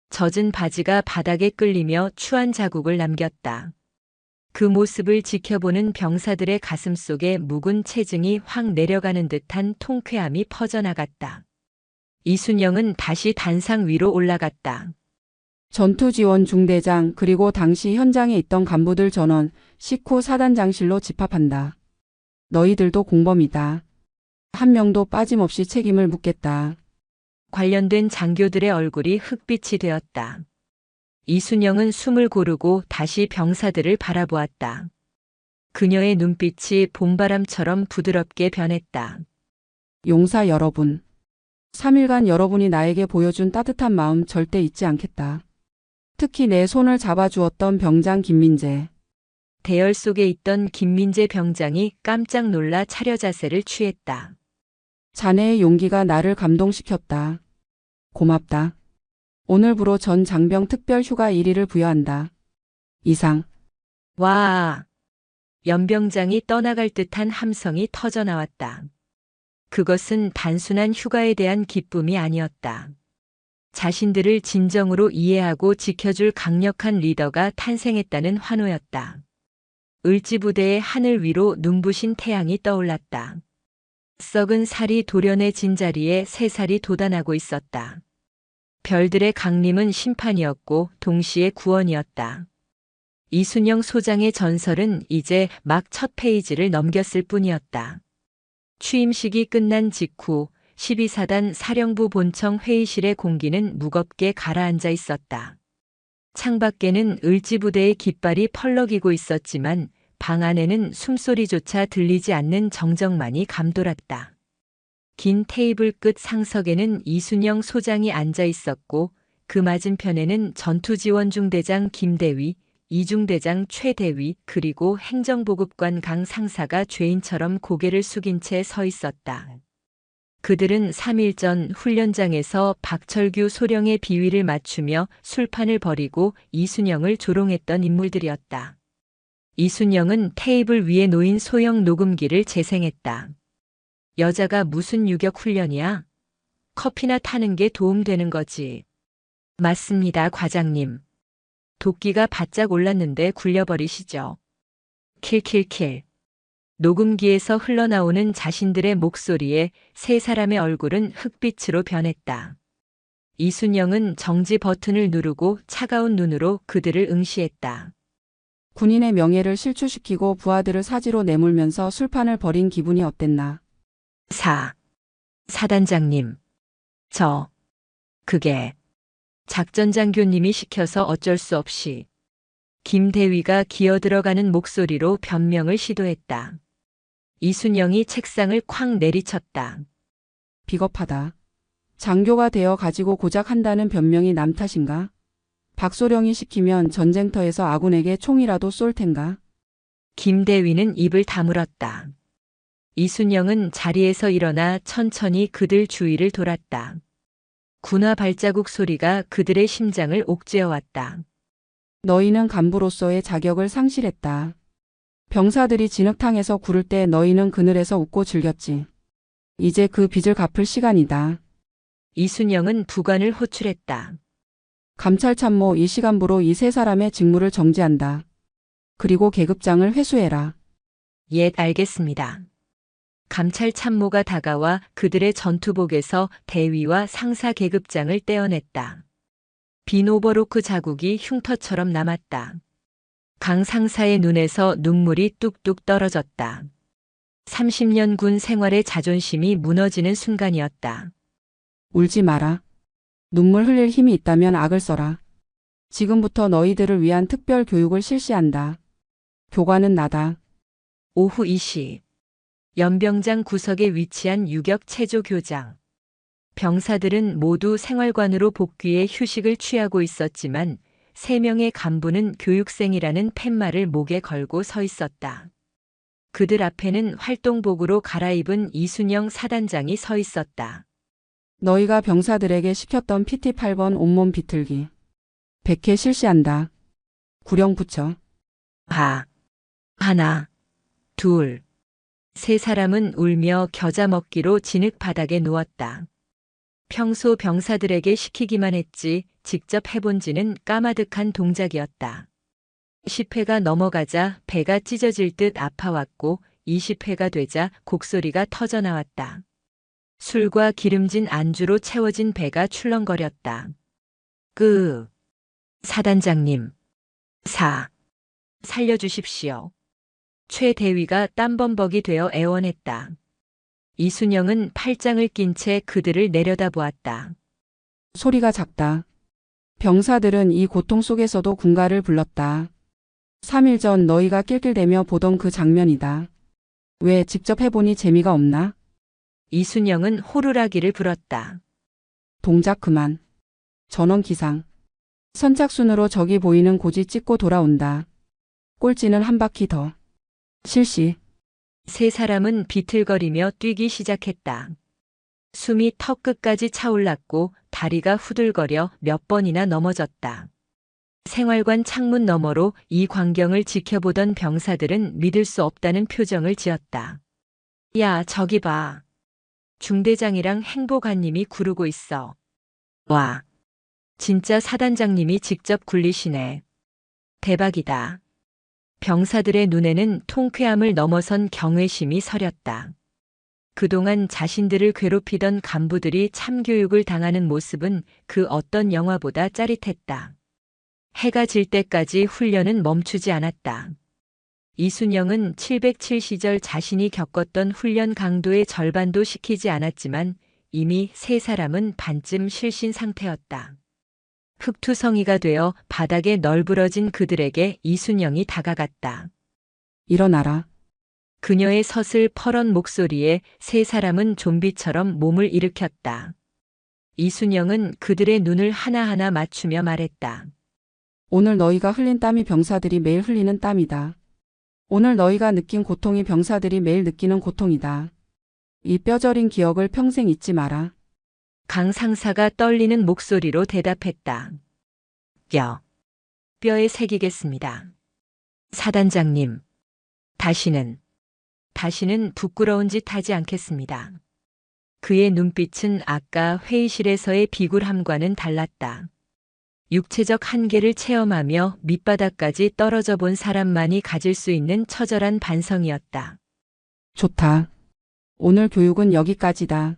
젖은 바지가 바닥에 끌리며 추한 자국을 남겼다. 그 모습을 지켜보는 병사들의 가슴 속에 묵은 체증이 확 내려가는 듯한 통쾌함이 퍼져나갔다. 이순영은 다시 단상 위로 올라갔다. 전투지원 중대장 그리고 당시 현장에 있던 간부들 전원 식후 사단장실로 집합한다. 너희들도 공범이다. 한 명도 빠짐없이 책임을 묻겠다. 관련된 장교들의 얼굴이 흑빛이 되었다. 이순영은 숨을 고르고 다시 병사들을 바라보았다. 그녀의 눈빛이 봄바람처럼 부드럽게 변했다. 용사 여러분. 3일간 여러분이 나에게 보여준 따뜻한 마음 절대 잊지 않겠다. 특히 내 손을 잡아주었던 병장 김민재. 대열 속에 있던 김민재 병장이 깜짝 놀라 차려 자세를 취했다. 자네의 용기가 나를 감동시켰다. 고맙다. 오늘부로 전 장병 특별 휴가 1일을 부여한다. 이상. 와. 연병장이 떠나갈 듯한 함성이 터져나왔다. 그것은 단순한 휴가에 대한 기쁨이 아니었다. 자신들을 진정으로 이해하고 지켜줄 강력한 리더가 탄생했다는 환호였다. 을지부대의 하늘 위로 눈부신 태양이 떠올랐다. 썩은 살이 도련해진 자리에 새살이 돋아나고 있었다. 별들의 강림은 심판이었고 동시에 구원이었다. 이순영 소장의 전설은 이제 막 첫 페이지를 넘겼을 뿐이었다. 취임식이 끝난 직후 12사단 사령부 본청 회의실의 공기는 무겁게 가라앉아 있었다. 창밖에는 을지부대의 깃발이 펄럭이고 있었지만 방 안에는 숨소리조차 들리지 않는 정적만이 감돌았다. 긴 테이블 끝 상석에는 이순영 소장이 앉아 있었고 그 맞은편에는 전투지원중대장 김대위, 이중대장 최대위 그리고 행정보급관 강 상사가 죄인처럼 고개를 숙인 채 서 있었다. 그들은 3일 전 훈련장에서 박철규 소령의 비위를 맞추며 술판을 벌이고 이순영을 조롱했던 인물들이었다. 이순영은 테이블 위에 놓인 소형 녹음기를 재생했다. 여자가 무슨 유격 훈련이야? 커피나 타는 게 도움되는 거지. 맞습니다, 과장님. 도끼가 바짝 올랐는데 굴려버리시죠. 킬킬킬. 녹음기에서 흘러나오는 자신들의 목소리에 세 사람의 얼굴은 흑빛으로 변했다. 이순영은 정지 버튼을 누르고 차가운 눈으로 그들을 응시했다. 군인의 명예를 실추시키고 부하들을 사지로 내몰면서 술판을 벌인 기분이 어땠나? 사단장님. 그게 작전장교님이 시켜서 어쩔 수 없이. 김대위가 기어들어가는 목소리로 변명을 시도했다. 이순영이 책상을 쾅 내리쳤다. 비겁하다. 장교가 되어 가지고 고작 한다는 변명이 남 탓인가? 박소령이 시키면 전쟁터에서 아군에게 총이라도 쏠 텐가? 김대위는 입을 다물었다. 이순영은 자리에서 일어나 천천히 그들 주위를 돌았다. 군화 발자국 소리가 그들의 심장을 옥죄어왔다. 너희는 간부로서의 자격을 상실했다. 병사들이 진흙탕에서 구를 때 너희는 그늘에서 웃고 즐겼지. 이제 그 빚을 갚을 시간이다. 이순영은 부관을 호출했다. 감찰참모 이 시간부로 이 세 사람의 직무를 정지한다. 그리고 계급장을 회수해라. 예, 알겠습니다. 감찰 참모가 다가와 그들의 전투복에서 대위와 상사 계급장을 떼어냈다. 빈 오버로크 자국이 흉터처럼 남았다. 강 상사의 눈에서 눈물이 뚝뚝 떨어졌다. 30년 군 생활의 자존심이 무너지는 순간이었다. 울지 마라. 눈물 흘릴 힘이 있다면 악을 써라. 지금부터 너희들을 위한 특별 교육을 실시한다. 교관은 나다. 오후 2시. 연병장 구석에 위치한 유격 체조 교장. 병사들은 모두 생활관으로 복귀해 휴식을 취하고 있었지만 3명의 간부는 교육생이라는 팻말을 목에 걸고 서 있었다. 그들 앞에는 활동복으로 갈아입은 이순영 사단장이 서 있었다. 너희가 병사들에게 시켰던 PT 8번 온몸 비틀기. 100회 실시한다. 구령 붙여. 하나, 둘. 세 사람은 울며 겨자 먹기로 진흙 바닥에 누웠다. 평소 병사들에게 시키기만 했지 직접 해본지는 까마득한 동작이었다. 10회가 넘어가자 배가 찢어질 듯 아파왔고 20회가 되자 곡소리가 터져나왔다. 술과 기름진 안주로 채워진 배가 출렁거렸다. 사단장님. 살려주십시오. 최 대위가 땀범벅이 되어 애원했다. 이순영은 팔짱을 낀 채 그들을 내려다보았다. 소리가 작다. 병사들은 이 고통 속에서도 군가를 불렀다. 3일 전 너희가 낄낄대며 보던 그 장면이다. 왜 직접 해보니 재미가 없나? 이순영은 호루라기를 불었다. 동작 그만. 전원 기상. 선착순으로 저기 보이는 고지 찍고 돌아온다. 꼴찌는 한 바퀴 더. 실시. 세 사람은 비틀거리며 뛰기 시작했다. 숨이 턱 끝까지 차올랐고 다리가 후들거려 몇 번이나 넘어졌다. 생활관 창문 너머로 이 광경을 지켜보던 병사들은 믿을 수 없다는 표정을 지었다. 야, 저기 봐. 중대장이랑 행보관님이 구르고 있어. 와. 진짜 사단장님이 직접 굴리시네. 대박이다. 병사들의 눈에는 통쾌함을 넘어선 경외심이 서렸다. 그동안 자신들을 괴롭히던 간부들이 참교육을 당하는 모습은 그 어떤 영화보다 짜릿했다. 해가 질 때까지 훈련은 멈추지 않았다. 이순영은 707 시절 자신이 겪었던 훈련 강도의 절반도 시키지 않았지만 이미 세 사람은 반쯤 실신 상태였다. 흑투성이가 되어 바닥에 널브러진 그들에게 이순영이 다가갔다. 일어나라. 그녀의 서슬 퍼런 목소리에 세 사람은 좀비처럼 몸을 일으켰다. 이순영은 그들의 눈을 하나하나 맞추며 말했다. 오늘 너희가 흘린 땀이 병사들이 매일 흘리는 땀이다. 오늘 너희가 느낀 고통이 병사들이 매일 느끼는 고통이다. 이 뼈저린 기억을 평생 잊지 마라. 강 상사가 떨리는 목소리로 대답했다. 뼈에 새기겠습니다. 사단장님, 다시는 부끄러운 짓 하지 않겠습니다. 그의 눈빛은 아까 회의실에서의 비굴함과는 달랐다. 육체적 한계를 체험하며 밑바닥까지 떨어져 본 사람만이 가질 수 있는 처절한 반성이었다. 좋다. 오늘 교육은 여기까지다.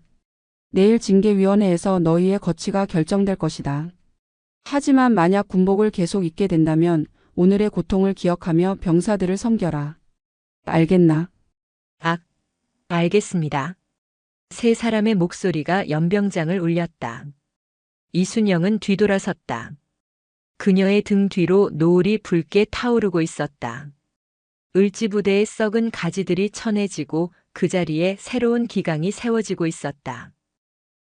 내일 징계위원회에서 너희의 거취가 결정될 것이다. 하지만 만약 군복을 계속 입게 된다면 오늘의 고통을 기억하며 병사들을 섬겨라. 알겠나? 알겠습니다. 세 사람의 목소리가 연병장을 울렸다. 이순영은 뒤돌아섰다. 그녀의 등 뒤로 노을이 붉게 타오르고 있었다. 을지부대의 썩은 가지들이 천해지고 그 자리에 새로운 기강이 세워지고 있었다.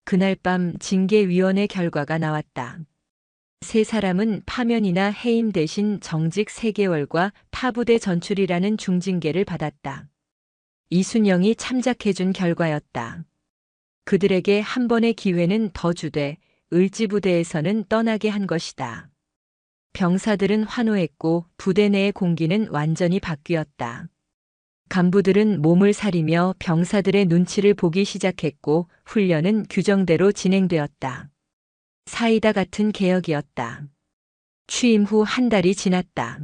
그날 밤 징계위원회 결과가 나왔다. 세 사람은 파면이나 해임 대신 정직 3개월과 타부대 전출이라는 중징계를 받았다. 이순영이 참작해준 결과였다. 그들에게 한 번의 기회는 더 주되 을지부대에서는 떠나게 한 것이다. 병사들은 환호했고 부대 내의 공기는 완전히 바뀌었다. 간부들은 몸을 사리며 병사들의 눈치를 보기 시작했고 훈련은 규정대로 진행되었다. 사이다 같은 개혁이었다. 취임 후 한 달이 지났다.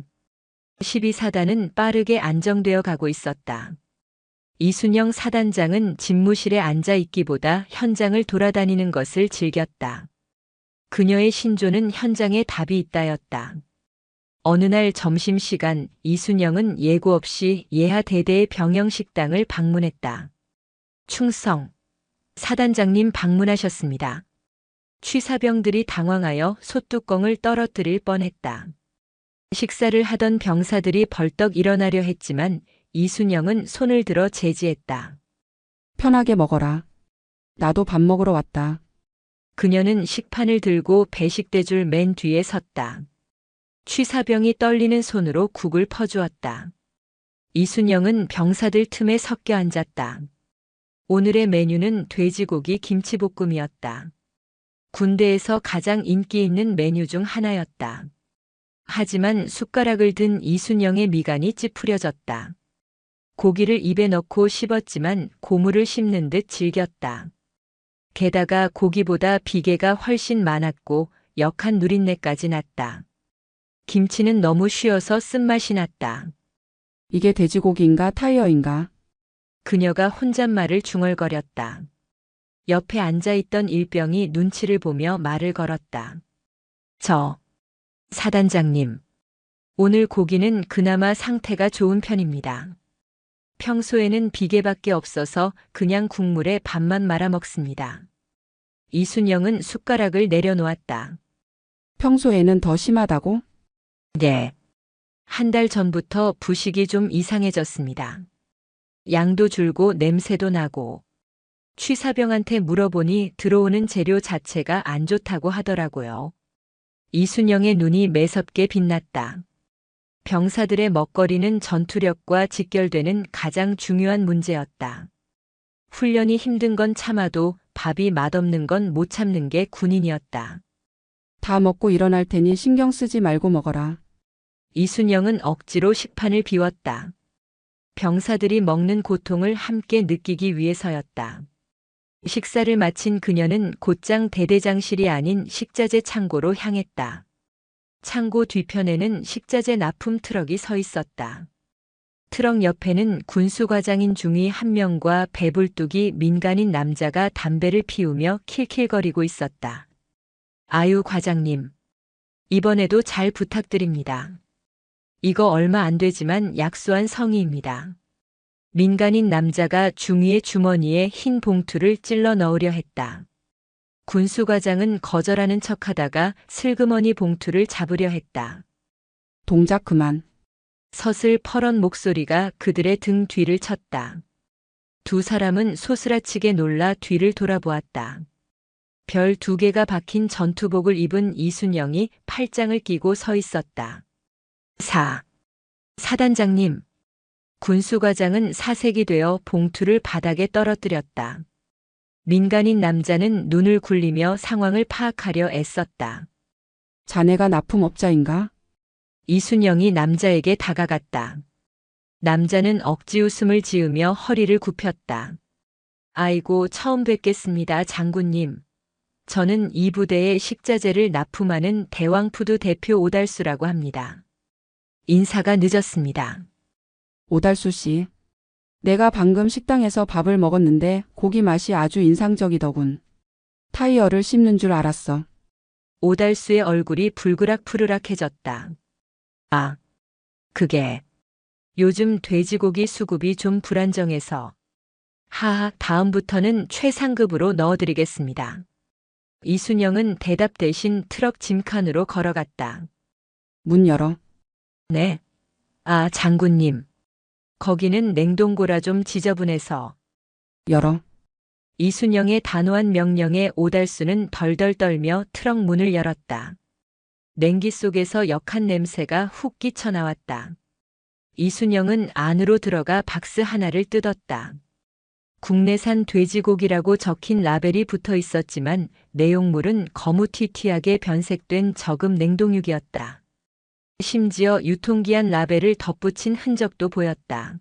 12사단은 빠르게 안정되어 가고 있었다. 이순영 사단장은 집무실에 앉아 있기보다 현장을 돌아다니는 것을 즐겼다. 그녀의 신조는 현장에 답이 있다였다. 어느 날 점심시간 이순영은 예고 없이 예하 대대의 병영식당을 방문했다. 충성. 사단장님 방문하셨습니다. 취사병들이 당황하여 솥뚜껑을 떨어뜨릴 뻔했다. 식사를 하던 병사들이 벌떡 일어나려 했지만 이순영은 손을 들어 제지했다. 편하게 먹어라. 나도 밥 먹으러 왔다. 그녀는 식판을 들고 배식대줄 맨 뒤에 섰다. 취사병이 떨리는 손으로 국을 퍼주었다. 이순영은 병사들 틈에 섞여 앉았다. 오늘의 메뉴는 돼지고기 김치볶음이었다. 군대에서 가장 인기 있는 메뉴 중 하나였다. 하지만 숟가락을 든 이순영의 미간이 찌푸려졌다. 고기를 입에 넣고 씹었지만 고무를 씹는 듯 질겼다. 게다가 고기보다 비계가 훨씬 많았고 역한 누린내까지 났다. 김치는 너무 쉬어서 쓴맛이 났다. 이게 돼지고기인가 타이어인가? 그녀가 혼잣말을 중얼거렸다. 옆에 앉아있던 일병이 눈치를 보며 말을 걸었다. 사단장님. 오늘 고기는 그나마 상태가 좋은 편입니다. 평소에는 비계밖에 없어서 그냥 국물에 밥만 말아 먹습니다. 이순영은 숟가락을 내려놓았다. 평소에는 더 심하다고? 네. 한 달 전부터 부식이 좀 이상해졌습니다. 양도 줄고 냄새도 나고. 취사병한테 물어보니 들어오는 재료 자체가 안 좋다고 하더라고요. 이순영의 눈이 매섭게 빛났다. 병사들의 먹거리는 전투력과 직결되는 가장 중요한 문제였다. 훈련이 힘든 건 참아도 밥이 맛없는 건 못 참는 게 군인이었다. 다 먹고 일어날 테니 신경 쓰지 말고 먹어라. 이순영은 억지로 식판을 비웠다. 병사들이 먹는 고통을 함께 느끼기 위해서였다. 식사를 마친 그녀는 곧장 대대장실이 아닌 식자재 창고로 향했다. 창고 뒤편에는 식자재 납품 트럭이 서 있었다. 트럭 옆에는 군수과장인 중위 한 명과 배불뚝이 민간인 남자가 담배를 피우며 킬킬거리고 있었다. 아유 과장님. 이번에도 잘 부탁드립니다. 이거 얼마 안 되지만 약소한 성의입니다. 민간인 남자가 중위의 주머니에 흰 봉투를 찔러 넣으려 했다. 군수과장은 거절하는 척하다가 슬그머니 봉투를 잡으려 했다. 동작 그만. 서슬퍼런 목소리가 그들의 등 뒤를 쳤다. 두 사람은 소스라치게 놀라 뒤를 돌아보았다. 별 2개가 박힌 전투복을 입은 이순영이 팔짱을 끼고 서 있었다. 사단장님. 군수과장은 사색이 되어 봉투를 바닥에 떨어뜨렸다. 민간인 남자는 눈을 굴리며 상황을 파악하려 애썼다. 자네가 납품업자인가? 이순영이 남자에게 다가갔다. 남자는 억지 웃음을 지으며 허리를 굽혔다. 아이고, 처음 뵙겠습니다, 장군님. 저는 이 부대의 식자재를 납품하는 대왕푸드 대표 오달수라고 합니다. 인사가 늦었습니다. 오달수 씨. 내가 방금 식당에서 밥을 먹었는데 고기 맛이 아주 인상적이더군. 타이어를 씹는 줄 알았어. 오달수의 얼굴이 불그락푸르락해졌다. 아, 그게 요즘 돼지고기 수급이 좀 불안정해서. 하하, 다음부터는 최상급으로 넣어드리겠습니다. 이순영은 대답 대신 트럭 짐칸으로 걸어갔다. 문 열어. 네. 아, 장군님. 거기는 냉동고라 좀 지저분해서. 열어. 이순영의 단호한 명령에 오달수는 덜덜 떨며 트럭 문을 열었다. 냉기 속에서 역한 냄새가 훅 끼쳐나왔다. 이순영은 안으로 들어가 박스 하나를 뜯었다. 국내산 돼지고기라고 적힌 라벨이 붙어 있었지만 내용물은 거무튀튀하게 변색된 저급 냉동육이었다. 심지어 유통기한 라벨을 덧붙인 흔적도 보였다.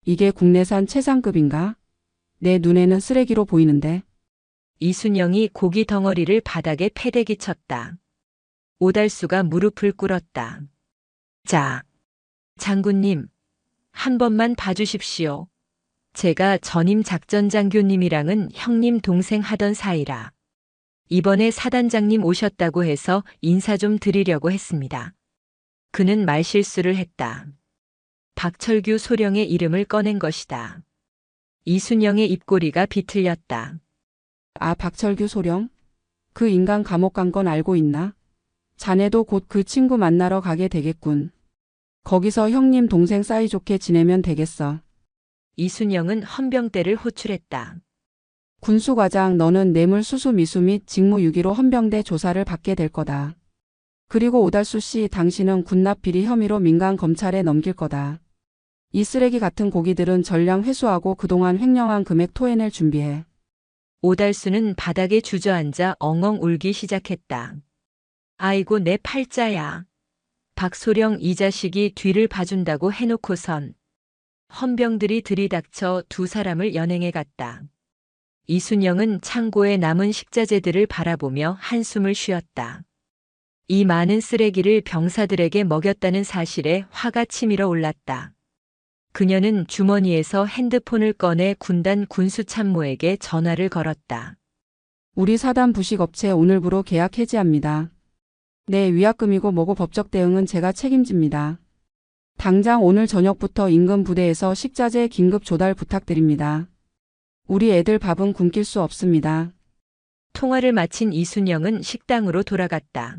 이게 국내산 최상급인가? 내 눈에는 쓰레기로 보이는데. 이순영이 고기 덩어리를 바닥에 패대기 쳤다. 오달수가 무릎을 꿇었다. 자, 장군님, 한 번만 봐주십시오. 제가 전임 작전장교님이랑은 형님 동생 하던 사이라. 이번에 사단장님 오셨다고 해서 인사 좀 드리려고 했습니다. 그는 말실수를 했다. 박철규 소령의 이름을 꺼낸 것이다. 이순영의 입꼬리가 비틀렸다. 아, 박철규 소령? 그 인간 감옥 간 건 알고 있나? 자네도 곧 그 친구 만나러 가게 되겠군. 거기서 형님 동생 사이좋게 지내면 되겠어. 이순영은 헌병대를 호출했다. 군수과장, 너는 뇌물수수 미수 및 직무유기로 헌병대 조사를 받게 될 거다. 그리고 오달수 씨, 당신은 군납 비리 혐의로 민간 검찰에 넘길 거다. 이 쓰레기 같은 고기들은 전량 회수하고 그동안 횡령한 금액 토해낼 준비해. 오달수는 바닥에 주저앉아 엉엉 울기 시작했다. 아이고, 내 팔자야. 박소령 이 자식이 뒤를 봐준다고 해놓고선. 헌병들이 들이닥쳐 두 사람을 연행해 갔다. 이순영은 창고에 남은 식자재들을 바라보며 한숨을 쉬었다. 이 많은 쓰레기를 병사들에게 먹였다는 사실에 화가 치밀어 올랐다. 그녀는 주머니에서 핸드폰을 꺼내 군단 군수참모에게 전화를 걸었다. 우리 사단 부식업체 오늘부로 계약 해지합니다. 네, 위약금이고 뭐고 법적 대응은 제가 책임집니다. 당장 오늘 저녁부터 인근 부대에서 식자재 긴급 조달 부탁드립니다. 우리 애들 밥은 굶길 수 없습니다. 통화를 마친 이순영은 식당으로 돌아갔다.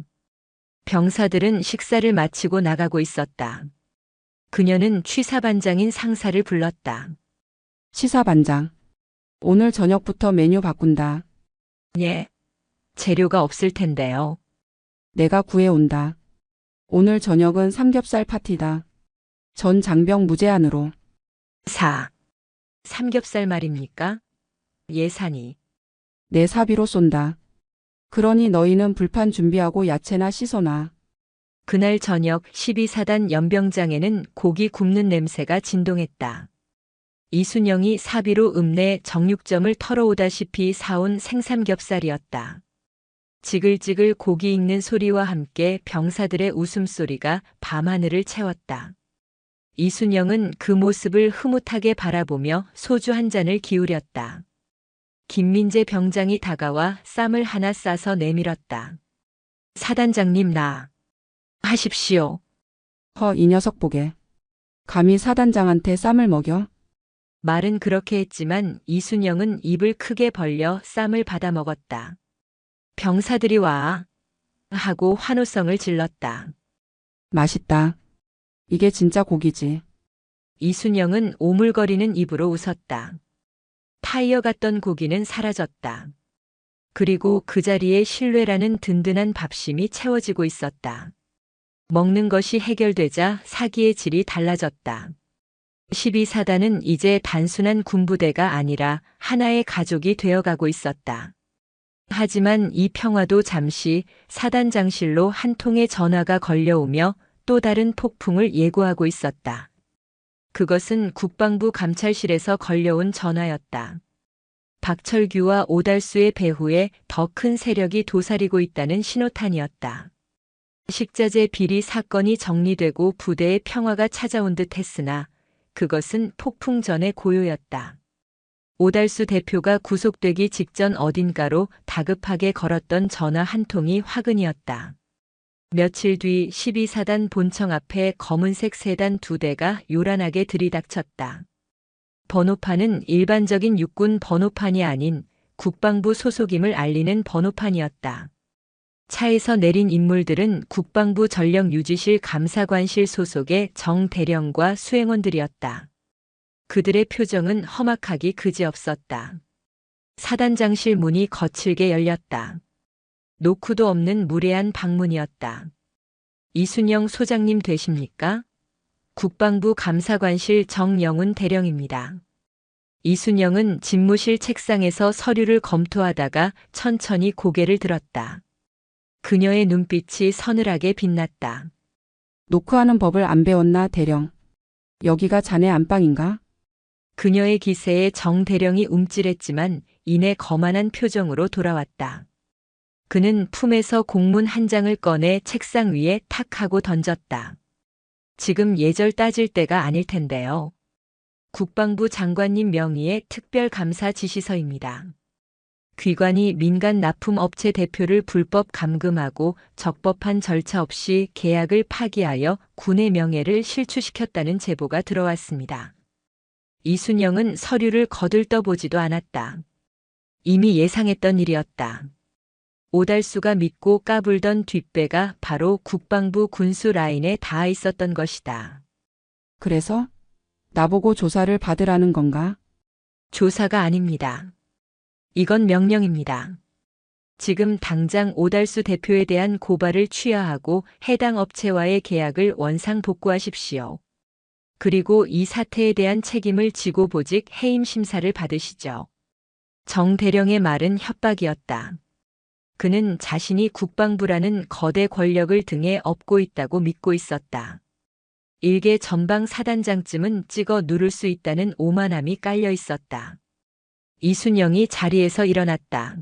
병사들은 식사를 마치고 나가고 있었다. 그녀는 취사반장인 상사를 불렀다. 시사반장. 오늘 저녁부터 메뉴 바꾼다. 예. 재료가 없을 텐데요. 내가 구해온다. 오늘 저녁은 삼겹살 파티다. 전 장병 무제한으로. 삼겹살 말입니까? 예산이. 내 사비로 쏜다. 그러니 너희는 불판 준비하고 야채나 씻어놔. 그날 저녁 12사단 연병장에는 고기 굽는 냄새가 진동했다. 이순영이 사비로 읍내 정육점을 털어오다시피 사온 생삼겹살이었다. 지글지글 고기 익는 소리와 함께 병사들의 웃음소리가 밤하늘을 채웠다. 이순영은 그 모습을 흐뭇하게 바라보며 소주 한 잔을 기울였다. 김민재 병장이 다가와 쌈을 하나 싸서 내밀었다. 사단장님, 나 하십시오. 이 녀석 보게. 감히 사단장한테 쌈을 먹여? 말은 그렇게 했지만 이순영은 입을 크게 벌려 쌈을 받아 먹었다. 병사들이 와 하고 환호성을 질렀다. 맛있다. 이게 진짜 고기지. 이순영은 오물거리는 입으로 웃었다. 타이어 같던 고기는 사라졌다. 그리고 그 자리에 신뢰라는 든든한 밥심이 채워지고 있었다. 먹는 것이 해결되자 사기의 질이 달라졌다. 12사단은 이제 단순한 군부대가 아니라 하나의 가족이 되어가고 있었다. 하지만 이 평화도 잠시 사단장실로 한 통의 전화가 걸려오며 또 다른 폭풍을 예고하고 있었다. 그것은 국방부 감찰실에서 걸려온 전화였다. 박철규와 오달수의 배후에 더 큰 세력이 도사리고 있다는 신호탄이었다. 식자재 비리 사건이 정리되고 부대의 평화가 찾아온 듯 했으나 그것은 폭풍 전의 고요였다. 오달수 대표가 구속되기 직전 어딘가로 다급하게 걸었던 전화 한 통이 화근이었다. 며칠 뒤 12사단 본청 앞에 검은색 세단 2대가 요란하게 들이닥쳤다. 번호판은 일반적인 육군 번호판이 아닌 국방부 소속임을 알리는 번호판이었다. 차에서 내린 인물들은 국방부 전력유지실 감사관실 소속의 정대령과 수행원들이었다. 그들의 표정은 험악하기 그지없었다. 사단장실 문이 거칠게 열렸다. 노크도 없는 무례한 방문이었다. 이순영 소장님 되십니까? 국방부 감사관실 정영훈 대령입니다. 이순영은 집무실 책상에서 서류를 검토하다가 천천히 고개를 들었다. 그녀의 눈빛이 서늘하게 빛났다. 노크하는 법을 안 배웠나, 대령? 여기가 자네 안방인가? 그녀의 기세에 정 대령이 움찔했지만 이내 거만한 표정으로 돌아왔다. 그는 품에서 공문 한 장을 꺼내 책상 위에 탁 하고 던졌다. 지금 예절 따질 때가 아닐 텐데요. 국방부 장관님 명의의 특별감사 지시서입니다. 귀관이 민간 납품업체 대표를 불법 감금하고 적법한 절차 없이 계약을 파기하여 군의 명예를 실추시켰다는 제보가 들어왔습니다. 이순영은 서류를 거들떠보지도 않았다. 이미 예상했던 일이었다. 오달수가 믿고 까불던 뒷배가 바로 국방부 군수 라인에 닿아 있었던 것이다. 그래서? 나보고 조사를 받으라는 건가? 조사가 아닙니다. 이건 명령입니다. 지금 당장 오달수 대표에 대한 고발을 취하하고 해당 업체와의 계약을 원상복구하십시오. 그리고 이 사태에 대한 책임을 지고 보직 해임 심사를 받으시죠. 정 대령의 말은 협박이었다. 그는 자신이 국방부라는 거대 권력을 등에 업고 있다고 믿고 있었다. 일개 전방 사단장쯤은 찍어 누를 수 있다는 오만함이 깔려 있었다. 이순영이 자리에서 일어났다.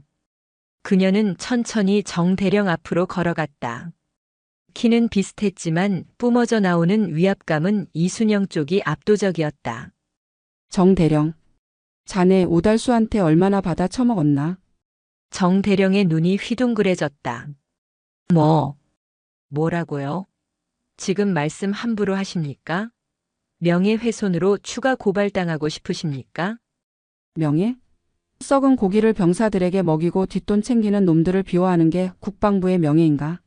그녀는 천천히 정 대령 앞으로 걸어갔다. 키는 비슷했지만 뿜어져 나오는 위압감은 이순영 쪽이 압도적이었다. 정 대령. 자네 오달수한테 얼마나 받아 처먹었나? 정 대령의 눈이 휘둥그레졌다. 뭐라고요? 지금 말씀 함부로 하십니까? 명예훼손으로 추가 고발당하고 싶으십니까? 명예? 썩은 고기를 병사들에게 먹이고 뒷돈 챙기는 놈들을 비호하는 게 국방부의 명예인가?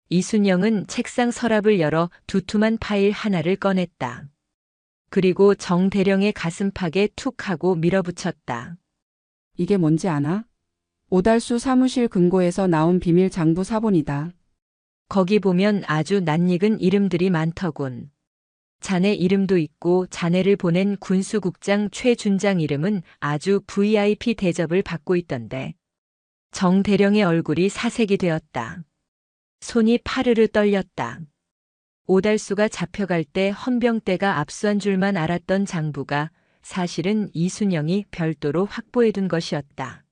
이순영은 책상 서랍을 열어 두툼한 파일 하나를 꺼냈다. 그리고 정 대령의 가슴팍에 툭 하고 밀어붙였다. 이게 뭔지 아나? 오달수 사무실 금고에서 나온 비밀 장부 사본이다. 거기 보면 아주 낯익은 이름들이 많더군. 자네 이름도 있고 자네를 보낸 군수국장 최준장 이름은 아주 VIP 대접을 받고 있던데. 정 대령의 얼굴이 사색이 되었다. 손이 파르르 떨렸다. 오달수가 잡혀갈 때 헌병대가 압수한 줄만 알았던 장부가 사실은 이순영이 별도로 확보해둔 것이었다.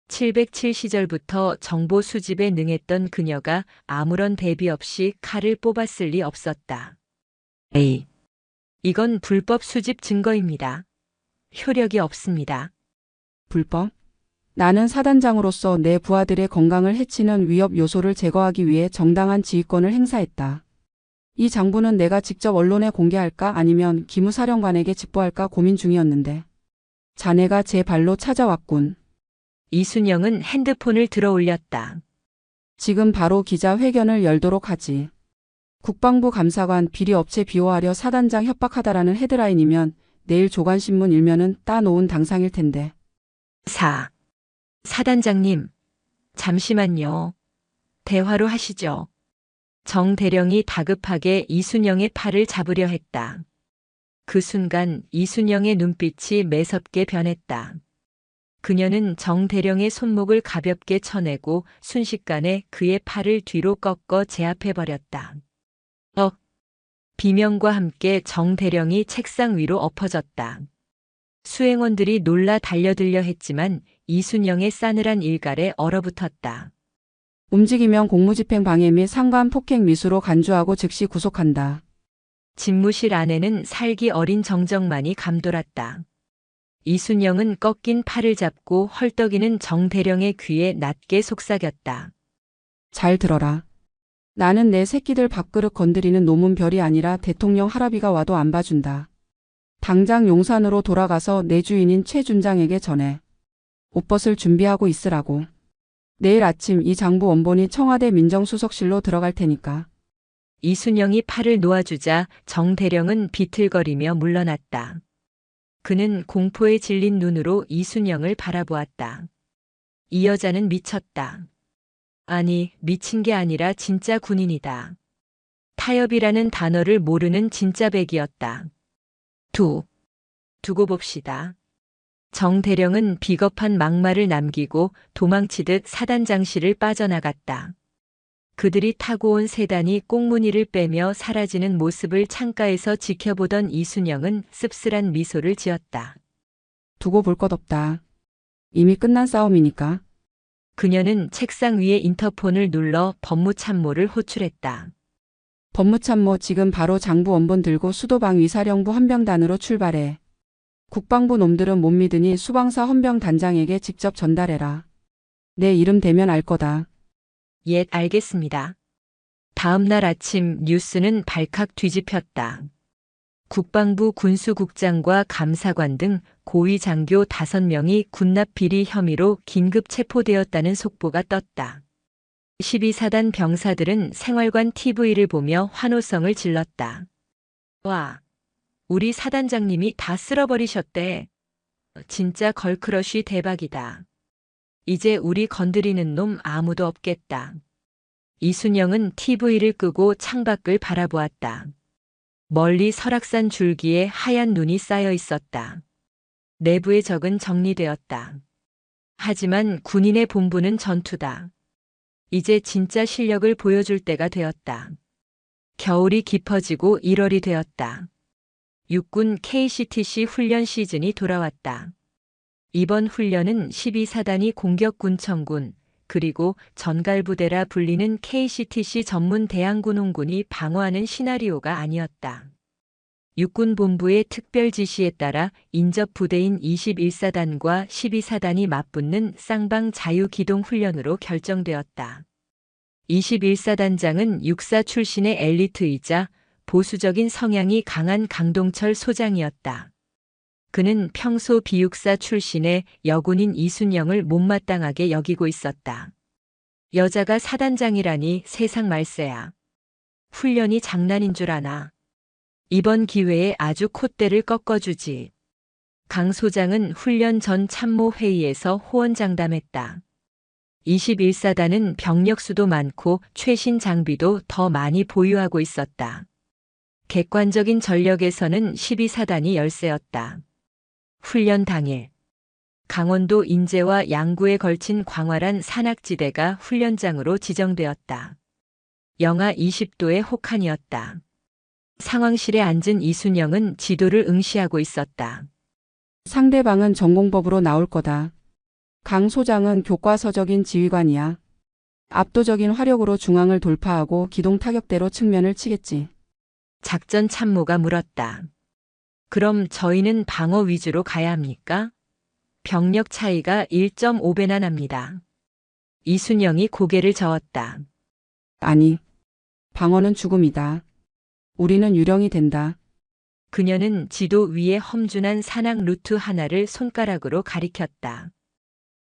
707 시절부터 정보 수집에 능했던 그녀가 아무런 대비 없이 칼을 뽑았을 리 없었다. 에이, 이건 불법 수집 증거입니다. 효력이 없습니다. 불법? 나는 사단장으로서 내 부하들의 건강을 해치는 위협 요소를 제거하기 위해 정당한 지휘권을 행사했다. 이 장부는 내가 직접 언론에 공개할까 아니면 기무사령관에게 직보할까 고민 중이었는데 자네가 제 발로 찾아왔군. 이순영은 핸드폰을 들어 올렸다. 지금 바로 기자회견을 열도록 하지. 국방부 감사관 비리업체 비호하려 사단장 협박하다라는 헤드라인이면 내일 조간신문 일면은 따놓은 당상일 텐데. 사단장님, 잠시만요. 대화로 하시죠. 정 대령이 다급하게 이순영의 팔을 잡으려 했다. 그 순간 이순영의 눈빛이 매섭게 변했다. 그녀는 정 대령의 손목을 가볍게 쳐내고 순식간에 그의 팔을 뒤로 꺾어 제압해버렸다. 비명과 함께 정 대령이 책상 위로 엎어졌다. 수행원들이 놀라 달려들려 했지만 이순영의 싸늘한 일갈에 얼어붙었다. 움직이면 공무집행 방해 및 상관 폭행 미수로 간주하고 즉시 구속한다. 집무실 안에는 살기 어린 정정만이 감돌았다. 이순영은 꺾인 팔을 잡고 헐떡이는 정 대령의 귀에 낮게 속삭였다. 잘 들어라. 나는 내 새끼들 밥그릇 건드리는 놈은 별이 아니라 대통령 할아비가 와도 안 봐준다. 당장 용산으로 돌아가서 내 주인인 최 준장에게 전해. 옷 벗을 준비하고 있으라고. 내일 아침 이 장부 원본이 청와대 민정수석실로 들어갈 테니까. 이순영이 팔을 놓아주자 정 대령은 비틀거리며 물러났다. 그는 공포에 질린 눈으로 이순영을 바라보았다. 이 여자는 미쳤다. 아니, 미친 게 아니라 진짜 군인이다. 타협이라는 단어를 모르는 진짜 백이었다. 두고 봅시다. 정 대령은 비겁한 막말을 남기고 도망치듯 사단장실을 빠져나갔다. 그들이 타고 온 세단이 꽁무니를 빼며 사라지는 모습을 창가에서 지켜보던 이순영은 씁쓸한 미소를 지었다. 두고 볼 것 없다. 이미 끝난 싸움이니까. 그녀는 책상 위에 인터폰을 눌러 법무참모를 호출했다. 법무참모 지금 바로 장부 원본 들고 수도방 위사령부 헌병단으로 출발해. 국방부 놈들은 못 믿으니 수방사 헌병단장에게 직접 전달해라. 내 이름 대면 알 거다. 예, 알겠습니다. 다음 날 아침 뉴스는 발칵 뒤집혔다. 국방부 군수국장과 감사관 등 고위 장교 5명이 군납 비리 혐의로 긴급 체포되었다는 속보가 떴다. 12사단 병사들은 생활관 TV를 보며 환호성을 질렀다. 와, 우리 사단장님이 다 쓸어버리셨대. 진짜 걸크러쉬 대박이다. 이제 우리 건드리는 놈 아무도 없겠다. 이순영은 TV를 끄고 창밖을 바라보았다. 멀리 설악산 줄기에 하얀 눈이 쌓여 있었다. 내부의 적은 정리되었다. 하지만 군인의 본분은 전투다. 이제 진짜 실력을 보여줄 때가 되었다. 겨울이 깊어지고 1월이 되었다. 육군 KCTC 훈련 시즌이 돌아왔다. 이번 훈련은 12사단이 공격군청군, 그리고 전갈부대라 불리는 KCTC 전문 대항군홍군이 방어하는 시나리오가 아니었다. 육군본부의 특별 지시에 따라 인접 부대인 21사단과 12사단이 맞붙는 쌍방 자유기동훈련으로 결정되었다. 21사단장은 육사 출신의 엘리트이자 보수적인 성향이 강한 강동철 소장이었다. 그는 평소 비육사 출신의 여군인 이순영을 못마땅하게 여기고 있었다. 여자가 사단장이라니 세상 말세야. 훈련이 장난인 줄 아나. 이번 기회에 아주 콧대를 꺾어주지. 강 소장은 훈련 전 참모회의에서 호언장담했다. 21사단은 병력 수도 많고 최신 장비도 더 많이 보유하고 있었다. 객관적인 전력에서는 12사단이 열세였다. 훈련 당일, 강원도 인제와 양구에 걸친 광활한 산악지대가 훈련장으로 지정되었다. 영하 20도의 혹한이었다. 상황실에 앉은 이순영은 지도를 응시하고 있었다. 상대방은 전공법으로 나올 거다. 강 소장은 교과서적인 지휘관이야. 압도적인 화력으로 중앙을 돌파하고 기동 타격대로 측면을 치겠지. 작전 참모가 물었다. 그럼 저희는 방어 위주로 가야 합니까? 병력 차이가 1.5배나 납니다. 이순영이 고개를 저었다. 아니, 방어는 죽음이다. 우리는 유령이 된다. 그녀는 지도 위에 험준한 산악 루트 하나를 손가락으로 가리켰다.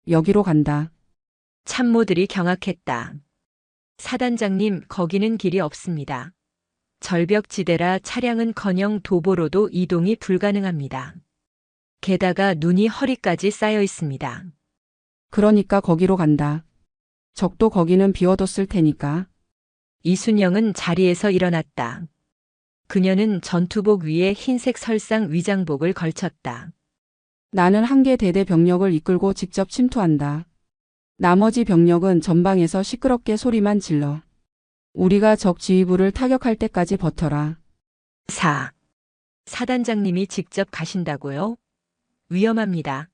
여기로 간다. 참모들이 경악했다. 사단장님, 거기는 길이 없습니다. 절벽지대라 차량은커녕 도보로도 이동이 불가능합니다. 게다가 눈이 허리까지 쌓여 있습니다. 그러니까 거기로 간다. 적도 거기는 비워뒀을 테니까. 이순영은 자리에서 일어났다. 그녀는 전투복 위에 흰색 설상 위장복을 걸쳤다. 나는 한개 대대 병력을 이끌고 직접 침투한다. 나머지 병력은 전방에서 시끄럽게 소리만 질러. 우리가 적 지휘부를 타격할 때까지 버텨라. 사단장님이 직접 가신다고요? 위험합니다.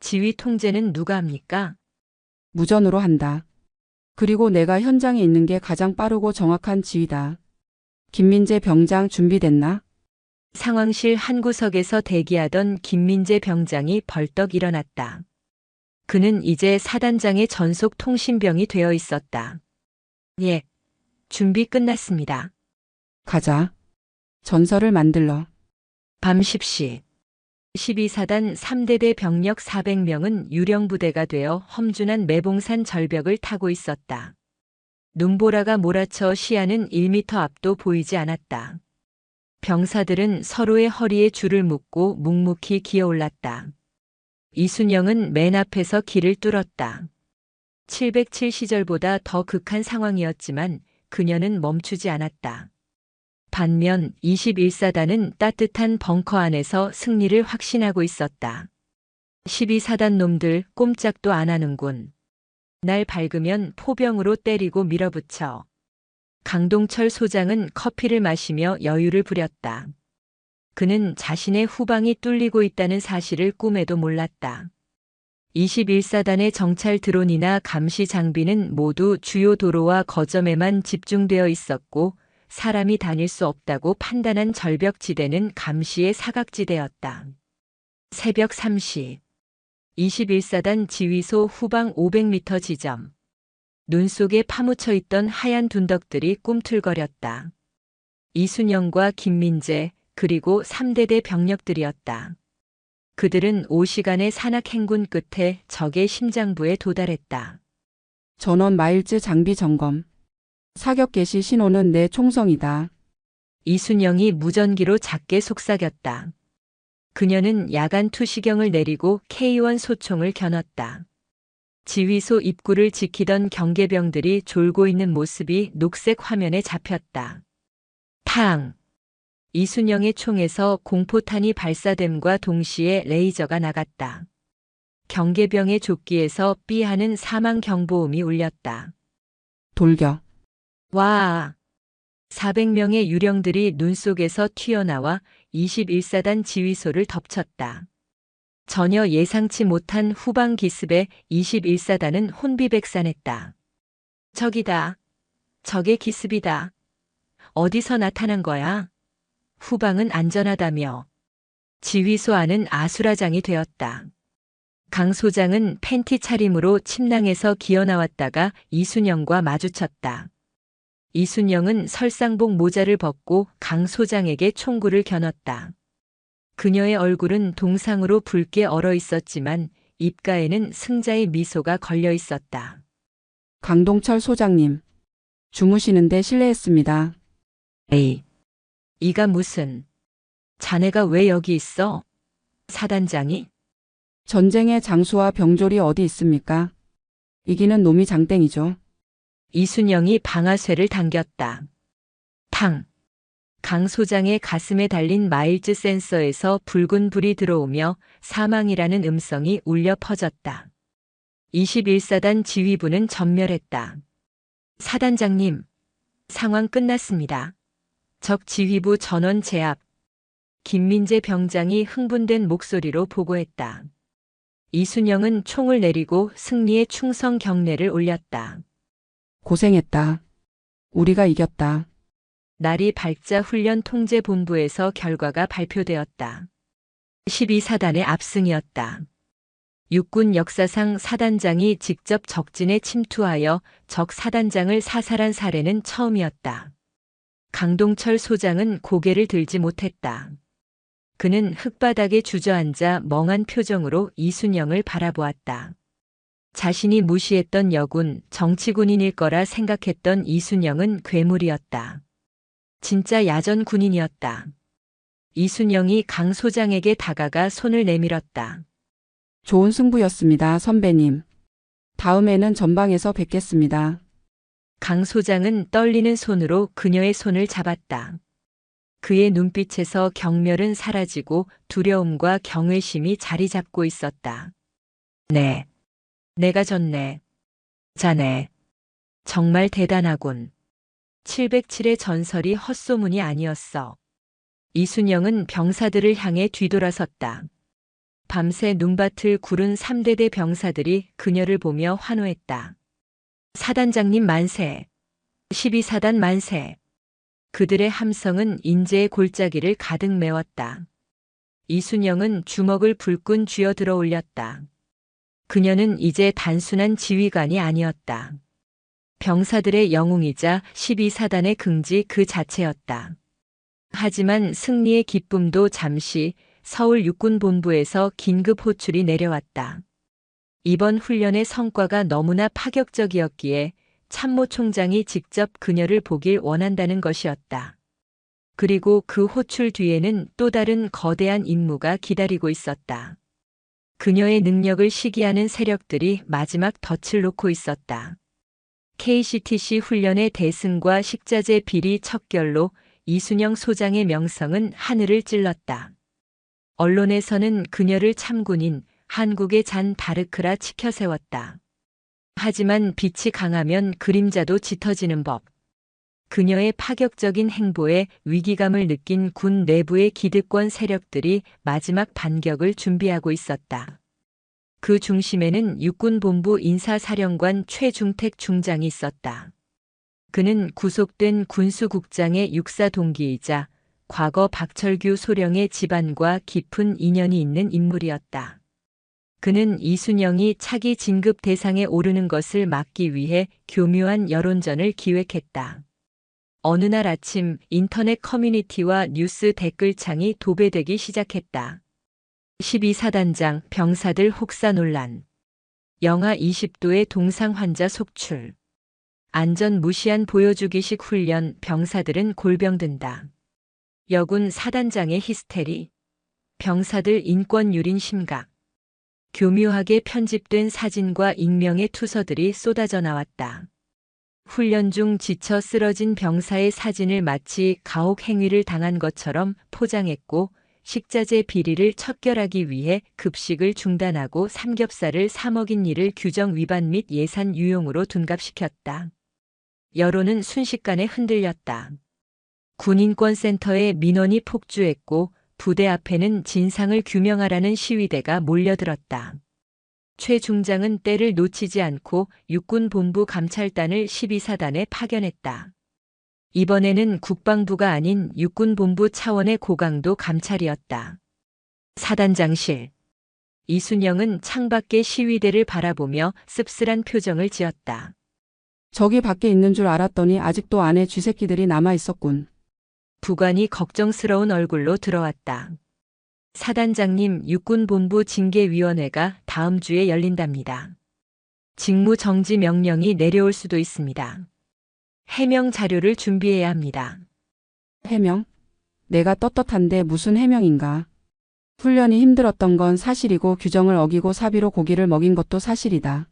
지휘 통제는 누가 합니까? 무전으로 한다. 그리고 내가 현장에 있는 게 가장 빠르고 정확한 지휘다. 김민재 병장 준비됐나? 상황실 한 구석에서 대기하던 김민재 병장이 벌떡 일어났다. 그는 이제 사단장의 전속 통신병이 되어 있었다. 예, 준비 끝났습니다. 가자. 전설을 만들러. 밤 10시. 12사단 3대대 병력 400명은 유령부대가 되어 험준한 매봉산 절벽을 타고 있었다. 눈보라가 몰아쳐 시야는 1미터 앞도 보이지 않았다. 병사들은 서로의 허리에 줄을 묶고 묵묵히 기어올랐다. 이순영은 맨 앞에서 길을 뚫었다. 707시절보다 더 극한 상황이었지만 그녀는 멈추지 않았다. 반면 21사단은 따뜻한 벙커 안에서 승리를 확신하고 있었다. 12사단 놈들 꼼짝도 안 하는군. 날 밝으면 포병으로 때리고 밀어붙여. 강동철 소장은 커피를 마시며 여유를 부렸다. 그는 자신의 후방이 뚫리고 있다는 사실을 꿈에도 몰랐다. 21사단의 정찰 드론이나 감시 장비는 모두 주요 도로와 거점에만 집중되어 있었고 사람이 다닐 수 없다고 판단한 절벽지대는 감시의 사각지대였다. 새벽 3시. 21사단 지휘소 후방 500m 지점. 눈 속에 파묻혀 있던 하얀 둔덕들이 꿈틀거렸다. 이순영과 김민재 그리고 3대대 병력들이었다. 그들은 5시간의 산악 행군 끝에 적의 심장부에 도달했다. 전원 마일즈 장비 점검. 사격 개시 신호는 내 총성이다. 이순영이 무전기로 작게 속삭였다. 그녀는 야간 투시경을 내리고 K1 소총을 겨눴다. 지휘소 입구를 지키던 경계병들이 졸고 있는 모습이 녹색 화면에 잡혔다. 탕! 이순영의 총에서 공포탄이 발사됨과 동시에 레이저가 나갔다. 경계병의 조끼에서 삐 하는 사망 경보음이 울렸다. 돌격. 와! 400명의 유령들이 눈 속에서 튀어나와 21사단 지휘소를 덮쳤다. 전혀 예상치 못한 후방 기습에 21사단은 혼비백산했다. 적이다. 적의 기습이다. 어디서 나타난 거야? 후방은 안전하다며. 지휘소 안은 아수라장이 되었다. 강 소장은 팬티 차림으로 침낭에서 기어나왔다가 이순영과 마주쳤다. 이순영은 설상복 모자를 벗고 강 소장에게 총구를 겨눴다. 그녀의 얼굴은 동상으로 붉게 얼어 있었지만 입가에는 승자의 미소가 걸려 있었다. 강동철 소장님. 주무시는데 실례했습니다. 에이, 이가 무슨. 자네가 왜 여기 있어? 사단장이? 전쟁의 장수와 병졸이 어디 있습니까? 이기는 놈이 장땡이죠. 이순영이 방아쇠를 당겼다. 탕! 강 소장의 가슴에 달린 마일즈 센서에서 붉은 불이 들어오며 사망이라는 음성이 울려 퍼졌다. 21사단 지휘부는 전멸했다. 사단장님, 상황 끝났습니다. 적 지휘부 전원 제압. 김민재 병장이 흥분된 목소리로 보고했다. 이순영은 총을 내리고 승리의 충성 경례를 올렸다. 고생했다. 우리가 이겼다. 날이 밝자 훈련 통제본부에서 결과가 발표되었다. 12사단의 압승이었다. 육군 역사상 사단장이 직접 적진에 침투하여 적 사단장을 사살한 사례는 처음이었다. 강동철 소장은 고개를 들지 못했다. 그는 흙바닥에 주저앉아 멍한 표정으로 이순영을 바라보았다. 자신이 무시했던 여군, 정치군인일 거라 생각했던 이순영은 괴물이었다. 진짜 야전 군인이었다. 이순영이 강 소장에게 다가가 손을 내밀었다. 좋은 승부였습니다, 선배님. 다음에는 전방에서 뵙겠습니다. 강 소장은 떨리는 손으로 그녀의 손을 잡았다. 그의 눈빛에서 경멸은 사라지고 두려움과 경외심이 자리 잡고 있었다. 네. 내가 졌네. 자네. 정말 대단하군. 707의 전설이 헛소문이 아니었어. 이순영은 병사들을 향해 뒤돌아섰다. 밤새 눈밭을 구른 3대대 병사들이 그녀를 보며 환호했다. 사단장님 만세. 12사단 만세. 그들의 함성은 인재의 골짜기를 가득 메웠다. 이순영은 주먹을 불끈 쥐어 들어 올렸다. 그녀는 이제 단순한 지휘관이 아니었다. 병사들의 영웅이자 12사단의 긍지 그 자체였다. 하지만 승리의 기쁨도 잠시 서울 육군본부에서 긴급 호출이 내려왔다. 이번 훈련의 성과가 너무나 파격적이었기에 참모 총장이 직접 그녀를 보길 원한다는 것이었다. 그리고 그 호출 뒤에는 또 다른 거대한 임무가 기다리고 있었다. 그녀의 능력을 시기하는 세력들이 마지막 덫을 놓고 있었다. KCTC 훈련의 대승과 식자재 비리 척결로 이순영 소장의 명성은 하늘을 찔렀다. 언론에서는 그녀를 참군인 한국의 잔 다르크라 치켜세웠다. 하지만 빛이 강하면 그림자도 짙어지는 법. 그녀의 파격적인 행보에 위기감을 느낀 군 내부의 기득권 세력들이 마지막 반격을 준비하고 있었다. 그 중심에는 육군본부 인사사령관 최중택 중장이 있었다. 그는 구속된 군수국장의 육사 동기이자 과거 박철규 소령의 집안과 깊은 인연이 있는 인물이었다. 그는 이순영이 차기 진급 대상에 오르는 것을 막기 위해 교묘한 여론전을 기획했다. 어느 날 아침 인터넷 커뮤니티와 뉴스 댓글창이 도배되기 시작했다. 12사단장 병사들 혹사 논란. 영하 20도의 동상 환자 속출. 안전 무시한 보여주기식 훈련 병사들은 골병든다. 여군 사단장의 히스테리. 병사들 인권 유린 심각. 교묘하게 편집된 사진과 익명의 투서들이 쏟아져 나왔다. 훈련 중 지쳐 쓰러진 병사의 사진을 마치 가혹 행위를 당한 것처럼 포장했고 식자재 비리를 척결하기 위해 급식을 중단하고 삼겹살을 사 먹인 일을 규정 위반 및 예산 유용으로 둔갑시켰다. 여론은 순식간에 흔들렸다. 군인권센터에 민원이 폭주했고 부대 앞에는 진상을 규명하라는 시위대가 몰려들었다. 최 중장은 때를 놓치지 않고 육군본부 감찰단을 12사단에 파견했다. 이번에는 국방부가 아닌 육군본부 차원의 고강도 감찰이었다. 사단장실. 이순영은 창밖의 시위대를 바라보며 씁쓸한 표정을 지었다. 저기 밖에 있는 줄 알았더니 아직도 안에 쥐새끼들이 남아 있었군. 부관이 걱정스러운 얼굴로 들어왔다. 사단장님, 육군본부 징계위원회가 다음 주에 열린답니다. 직무 정지 명령이 내려올 수도 있습니다. 해명 자료를 준비해야 합니다. 해명? 내가 떳떳한데 무슨 해명인가. 훈련이 힘들었던 건 사실이고 규정을 어기고 사비로 고기를 먹인 것도 사실이다.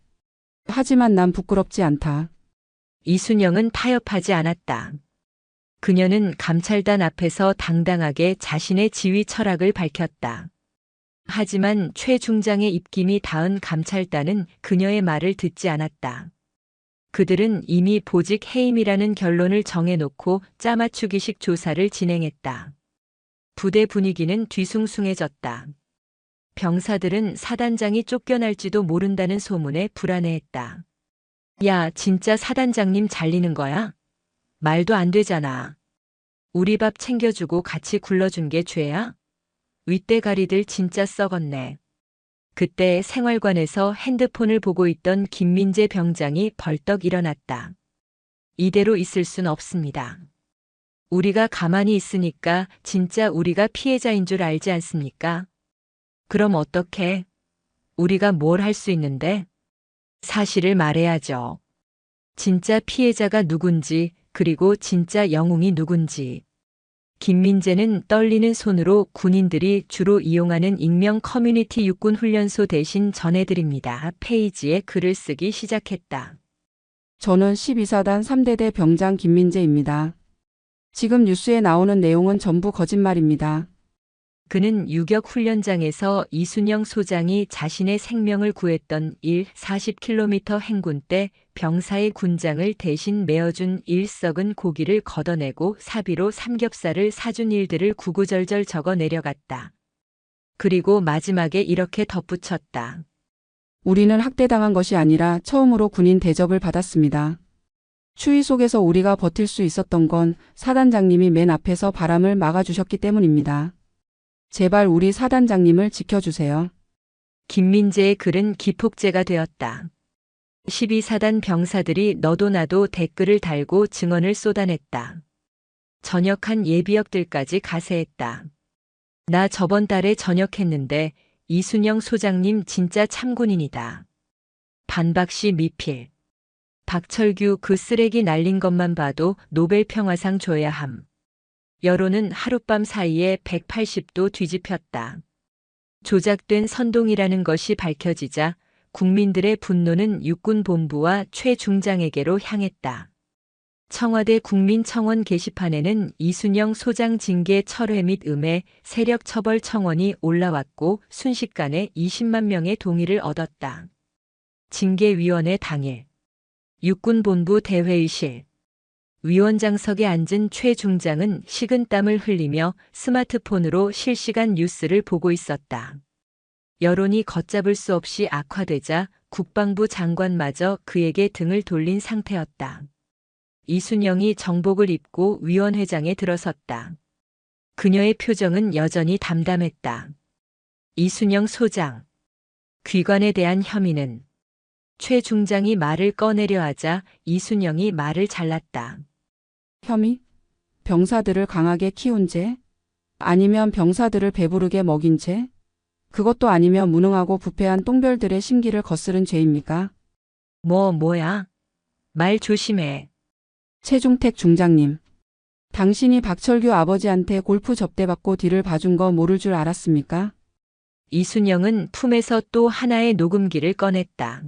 하지만 난 부끄럽지 않다. 이순영은 타협하지 않았다. 그녀는 감찰단 앞에서 당당하게 자신의 지휘 철학을 밝혔다. 하지만 최 중장의 입김이 닿은 감찰단은 그녀의 말을 듣지 않았다. 그들은 이미 보직 해임이라는 결론을 정해놓고 짜맞추기식 조사를 진행했다. 부대 분위기는 뒤숭숭해졌다. 병사들은 사단장이 쫓겨날지도 모른다는 소문에 불안해했다. 야, 진짜 사단장님 잘리는 거야? 말도 안 되잖아. 우리 밥 챙겨주고 같이 굴러준 게 죄야? 윗대가리들 진짜 썩었네. 그때 생활관에서 핸드폰을 보고 있던 김민재 병장이 벌떡 일어났다. 이대로 있을 순 없습니다. 우리가 가만히 있으니까 진짜 우리가 피해자인 줄 알지 않습니까? 그럼 어떡해? 우리가 뭘 할 수 있는데? 사실을 말해야죠. 진짜 피해자가 누군지, 그리고 진짜 영웅이 누군지. 김민재는 떨리는 손으로 군인들이 주로 이용하는 익명 커뮤니티 육군 훈련소 대신 전해드립니다. 페이지에 글을 쓰기 시작했다. 저는 12사단 3대대 병장 김민재입니다. 지금 뉴스에 나오는 내용은 전부 거짓말입니다. 그는 유격 훈련장에서 이순영 소장이 자신의 생명을 구했던 40km 행군 때 병사의 군장을 대신 메어준 썩은 고기를 걷어내고 사비로 삼겹살을 사준 일들을 구구절절 적어 내려갔다. 그리고 마지막에 이렇게 덧붙였다. 우리는 학대당한 것이 아니라 처음으로 군인 대접을 받았습니다. 추위 속에서 우리가 버틸 수 있었던 건 사단장님이 맨 앞에서 바람을 막아주셨기 때문입니다. 제발 우리 사단장님을 지켜주세요. 김민재의 글은 기폭제가 되었다. 12사단 병사들이 너도 나도 댓글을 달고 증언을 쏟아냈다. 전역한 예비역들까지 가세했다. 나 저번 달에 전역했는데 이순영 소장님 진짜 참군인이다. 반박시 미필. 박철규 그 쓰레기 날린 것만 봐도 노벨 평화상 줘야 함. 여론은 하룻밤 사이에 180도 뒤집혔다. 조작된 선동이라는 것이 밝혀지자 국민들의 분노는 육군본부와 최 중장에게로 향했다. 청와대 국민청원 게시판에는 이순영 소장 징계 철회 및 음해 세력 처벌 청원이 올라왔고 순식간에 20만 명의 동의를 얻었다. 징계위원회 당일 육군본부 대회의실 위원장석에 앉은 최 중장은 식은땀을 흘리며 스마트폰으로 실시간 뉴스를 보고 있었다. 여론이 걷잡을 수 없이 악화되자 국방부 장관마저 그에게 등을 돌린 상태였다. 이순영이 정복을 입고 위원회장에 들어섰다. 그녀의 표정은 여전히 담담했다. 이순영 소장. 귀관에 대한 혐의는 최 중장이 말을 꺼내려 하자 이순영이 말을 잘랐다. 혐의? 병사들을 강하게 키운 죄? 아니면 병사들을 배부르게 먹인 죄? 그것도 아니면 무능하고 부패한 똥별들의 심기를 거스른 죄입니까? 뭐야? 말 조심해. 최중택 중장님. 당신이 박철규 아버지한테 골프 접대받고 뒤를 봐준 거 모를 줄 알았습니까? 이순영은 품에서 또 하나의 녹음기를 꺼냈다.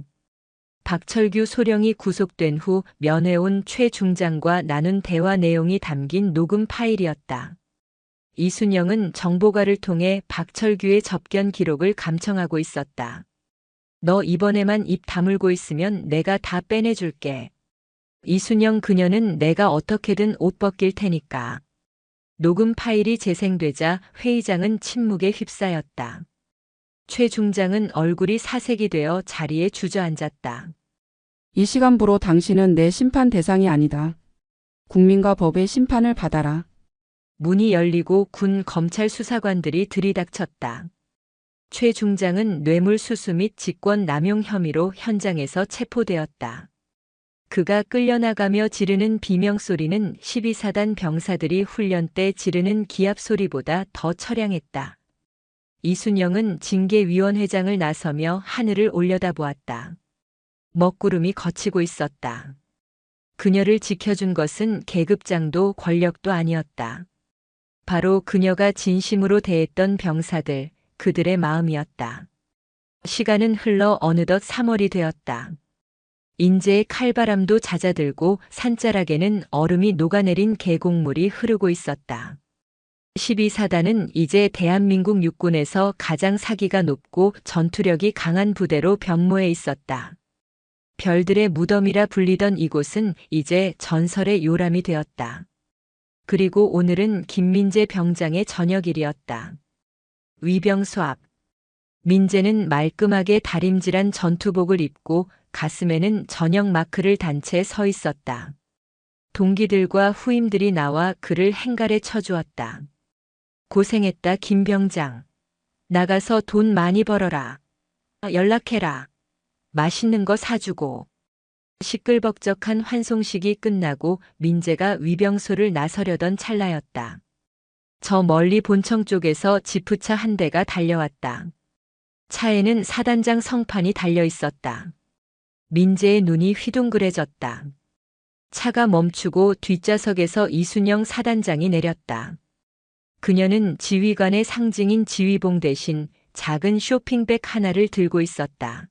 박철규 소령이 구속된 후 면회온 최 중장과 나눈 대화 내용이 담긴 녹음 파일이었다. 이순영은 정보가를 통해 박철규의 접견 기록을 감청하고 있었다. 너 이번에만 입 다물고 있으면 내가 다 빼내줄게. 이순영 그녀는 내가 어떻게든 옷 벗길 테니까. 녹음 파일이 재생되자 회의장은 침묵에 휩싸였다. 최 중장은 얼굴이 사색이 되어 자리에 주저앉았다. 이 시간부로 당신은 내 심판 대상이 아니다. 국민과 법의 심판을 받아라. 문이 열리고 군 검찰 수사관들이 들이닥쳤다. 최 중장은 뇌물수수 및 직권남용 혐의로 현장에서 체포되었다. 그가 끌려나가며 지르는 비명소리는 12사단 병사들이 훈련 때 지르는 기합소리보다 더 처량했다. 이순영은 징계위원회장을 나서며 하늘을 올려다보았다. 먹구름이 걷히고 있었다. 그녀를 지켜준 것은 계급장도 권력도 아니었다. 바로 그녀가 진심으로 대했던 병사들, 그들의 마음이었다. 시간은 흘러 어느덧 3월이 되었다. 인제의 칼바람도 잦아들고 산자락에는 얼음이 녹아내린 계곡물이 흐르고 있었다. 12사단은 이제 대한민국 육군에서 가장 사기가 높고 전투력이 강한 부대로 변모해 있었다. 별들의 무덤이라 불리던 이곳은 이제 전설의 요람이 되었다. 그리고 오늘은 김민재 병장의 저녁일이었다. 위병소 앞. 민재는 말끔하게 다림질한 전투복을 입고 가슴에는 저녁 마크를 단 채 서 있었다. 동기들과 후임들이 나와 그를 행갈에 쳐주었다. 고생했다 김 병장. 나가서 돈 많이 벌어라. 연락해라. 맛있는 거 사주고. 시끌벅적한 환송식이 끝나고 민재가 위병소를 나서려던 찰나였다. 저 멀리 본청 쪽에서 지프차 한 대가 달려왔다. 차에는 사단장 성판이 달려 있었다. 민재의 눈이 휘둥그레졌다. 차가 멈추고 뒷좌석에서 이순영 사단장이 내렸다. 그녀는 지휘관의 상징인 지휘봉 대신 작은 쇼핑백 하나를 들고 있었다.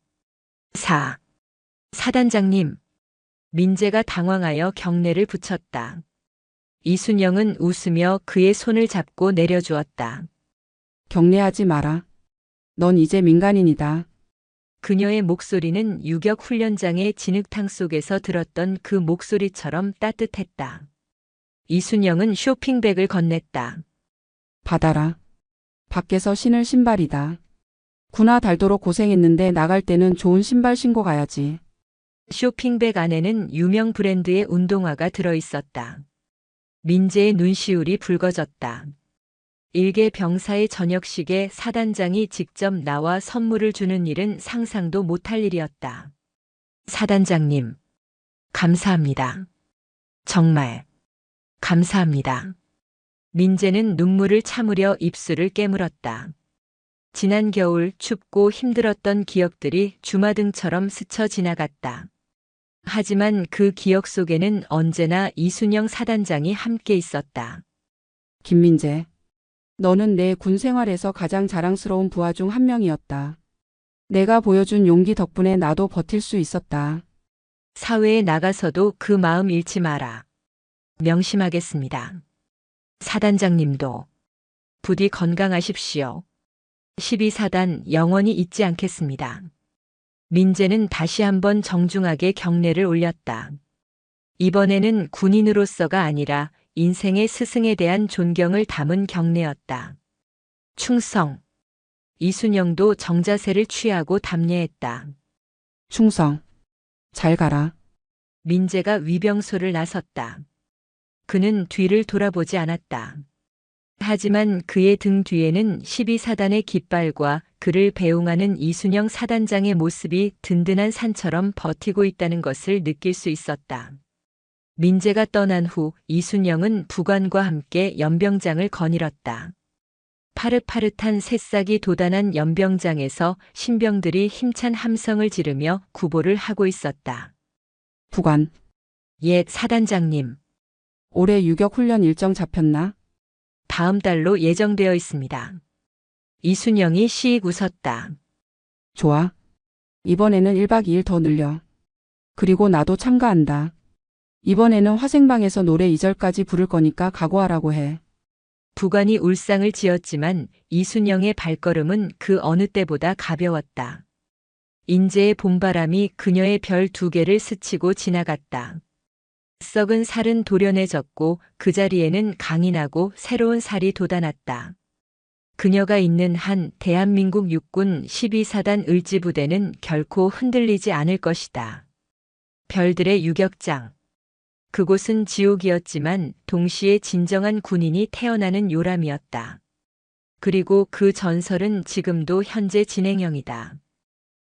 사단장님. 민재가 당황하여 경례를 붙였다. 이순영은 웃으며 그의 손을 잡고 내려주었다. 경례하지 마라. 넌 이제 민간인이다. 그녀의 목소리는 유격 훈련장의 진흙탕 속에서 들었던 그 목소리처럼 따뜻했다. 이순영은 쇼핑백을 건넸다. 받아라. 밖에서 신을 신발이다. 구나 달도록 고생했는데 나갈 때는 좋은 신발 신고 가야지. 쇼핑백 안에는 유명 브랜드의 운동화가 들어있었다. 민재의 눈시울이 붉어졌다. 일개 병사의 저녁식에 사단장이 직접 나와 선물을 주는 일은 상상도 못할 일이었다. 사단장님, 감사합니다. 정말 감사합니다. 민재는 눈물을 참으려 입술을 깨물었다. 지난 겨울 춥고 힘들었던 기억들이 주마등처럼 스쳐 지나갔다. 하지만 그 기억 속에는 언제나 이순영 사단장이 함께 있었다. 김민재. 너는 내 군 생활에서 가장 자랑스러운 부하 중 한 명이었다. 내가 보여준 용기 덕분에 나도 버틸 수 있었다. 사회에 나가서도 그 마음 잃지 마라. 명심하겠습니다. 사단장님도 부디 건강하십시오. 12사단 영원히 잊지 않겠습니다. 민재는 다시 한번 정중하게 경례를 올렸다. 이번에는 군인으로서가 아니라 인생의 스승에 대한 존경을 담은 경례였다. 충성. 이순영도 정자세를 취하고 답례했다. 충성. 잘 가라. 민재가 위병소를 나섰다. 그는 뒤를 돌아보지 않았다. 하지만 그의 등 뒤에는 12사단의 깃발과 그를 배웅하는 이순영 사단장의 모습이 든든한 산처럼 버티고 있다는 것을 느낄 수 있었다. 민재가 떠난 후 이순영은 부관과 함께 연병장을 거닐었다. 파릇파릇한 새싹이 돋아난 연병장에서 신병들이 힘찬 함성을 지르며 구보를 하고 있었다. 부관. 옛 사단장님. 올해 유격 훈련 일정 잡혔나? 다음 달로 예정되어 있습니다. 이순영이 씩 웃었다. 좋아. 이번에는 1박 2일 더 늘려. 그리고 나도 참가한다. 이번에는 화생방에서 노래 2절까지 부를 거니까 각오하라고 해. 부관이 울상을 지었지만 이순영의 발걸음은 그 어느 때보다 가벼웠다. 인재의 봄바람이 그녀의 별 2개를 스치고 지나갔다. 썩은 살은 도련해졌고 그 자리에는 강인하고 새로운 살이 돋아났다. 그녀가 있는 한 대한민국 육군 12사단 을지부대는 결코 흔들리지 않을 것이다. 별들의 유격장. 그곳은 지옥이었지만 동시에 진정한 군인이 태어나는 요람이었다. 그리고 그 전설은 지금도 현재 진행형이다.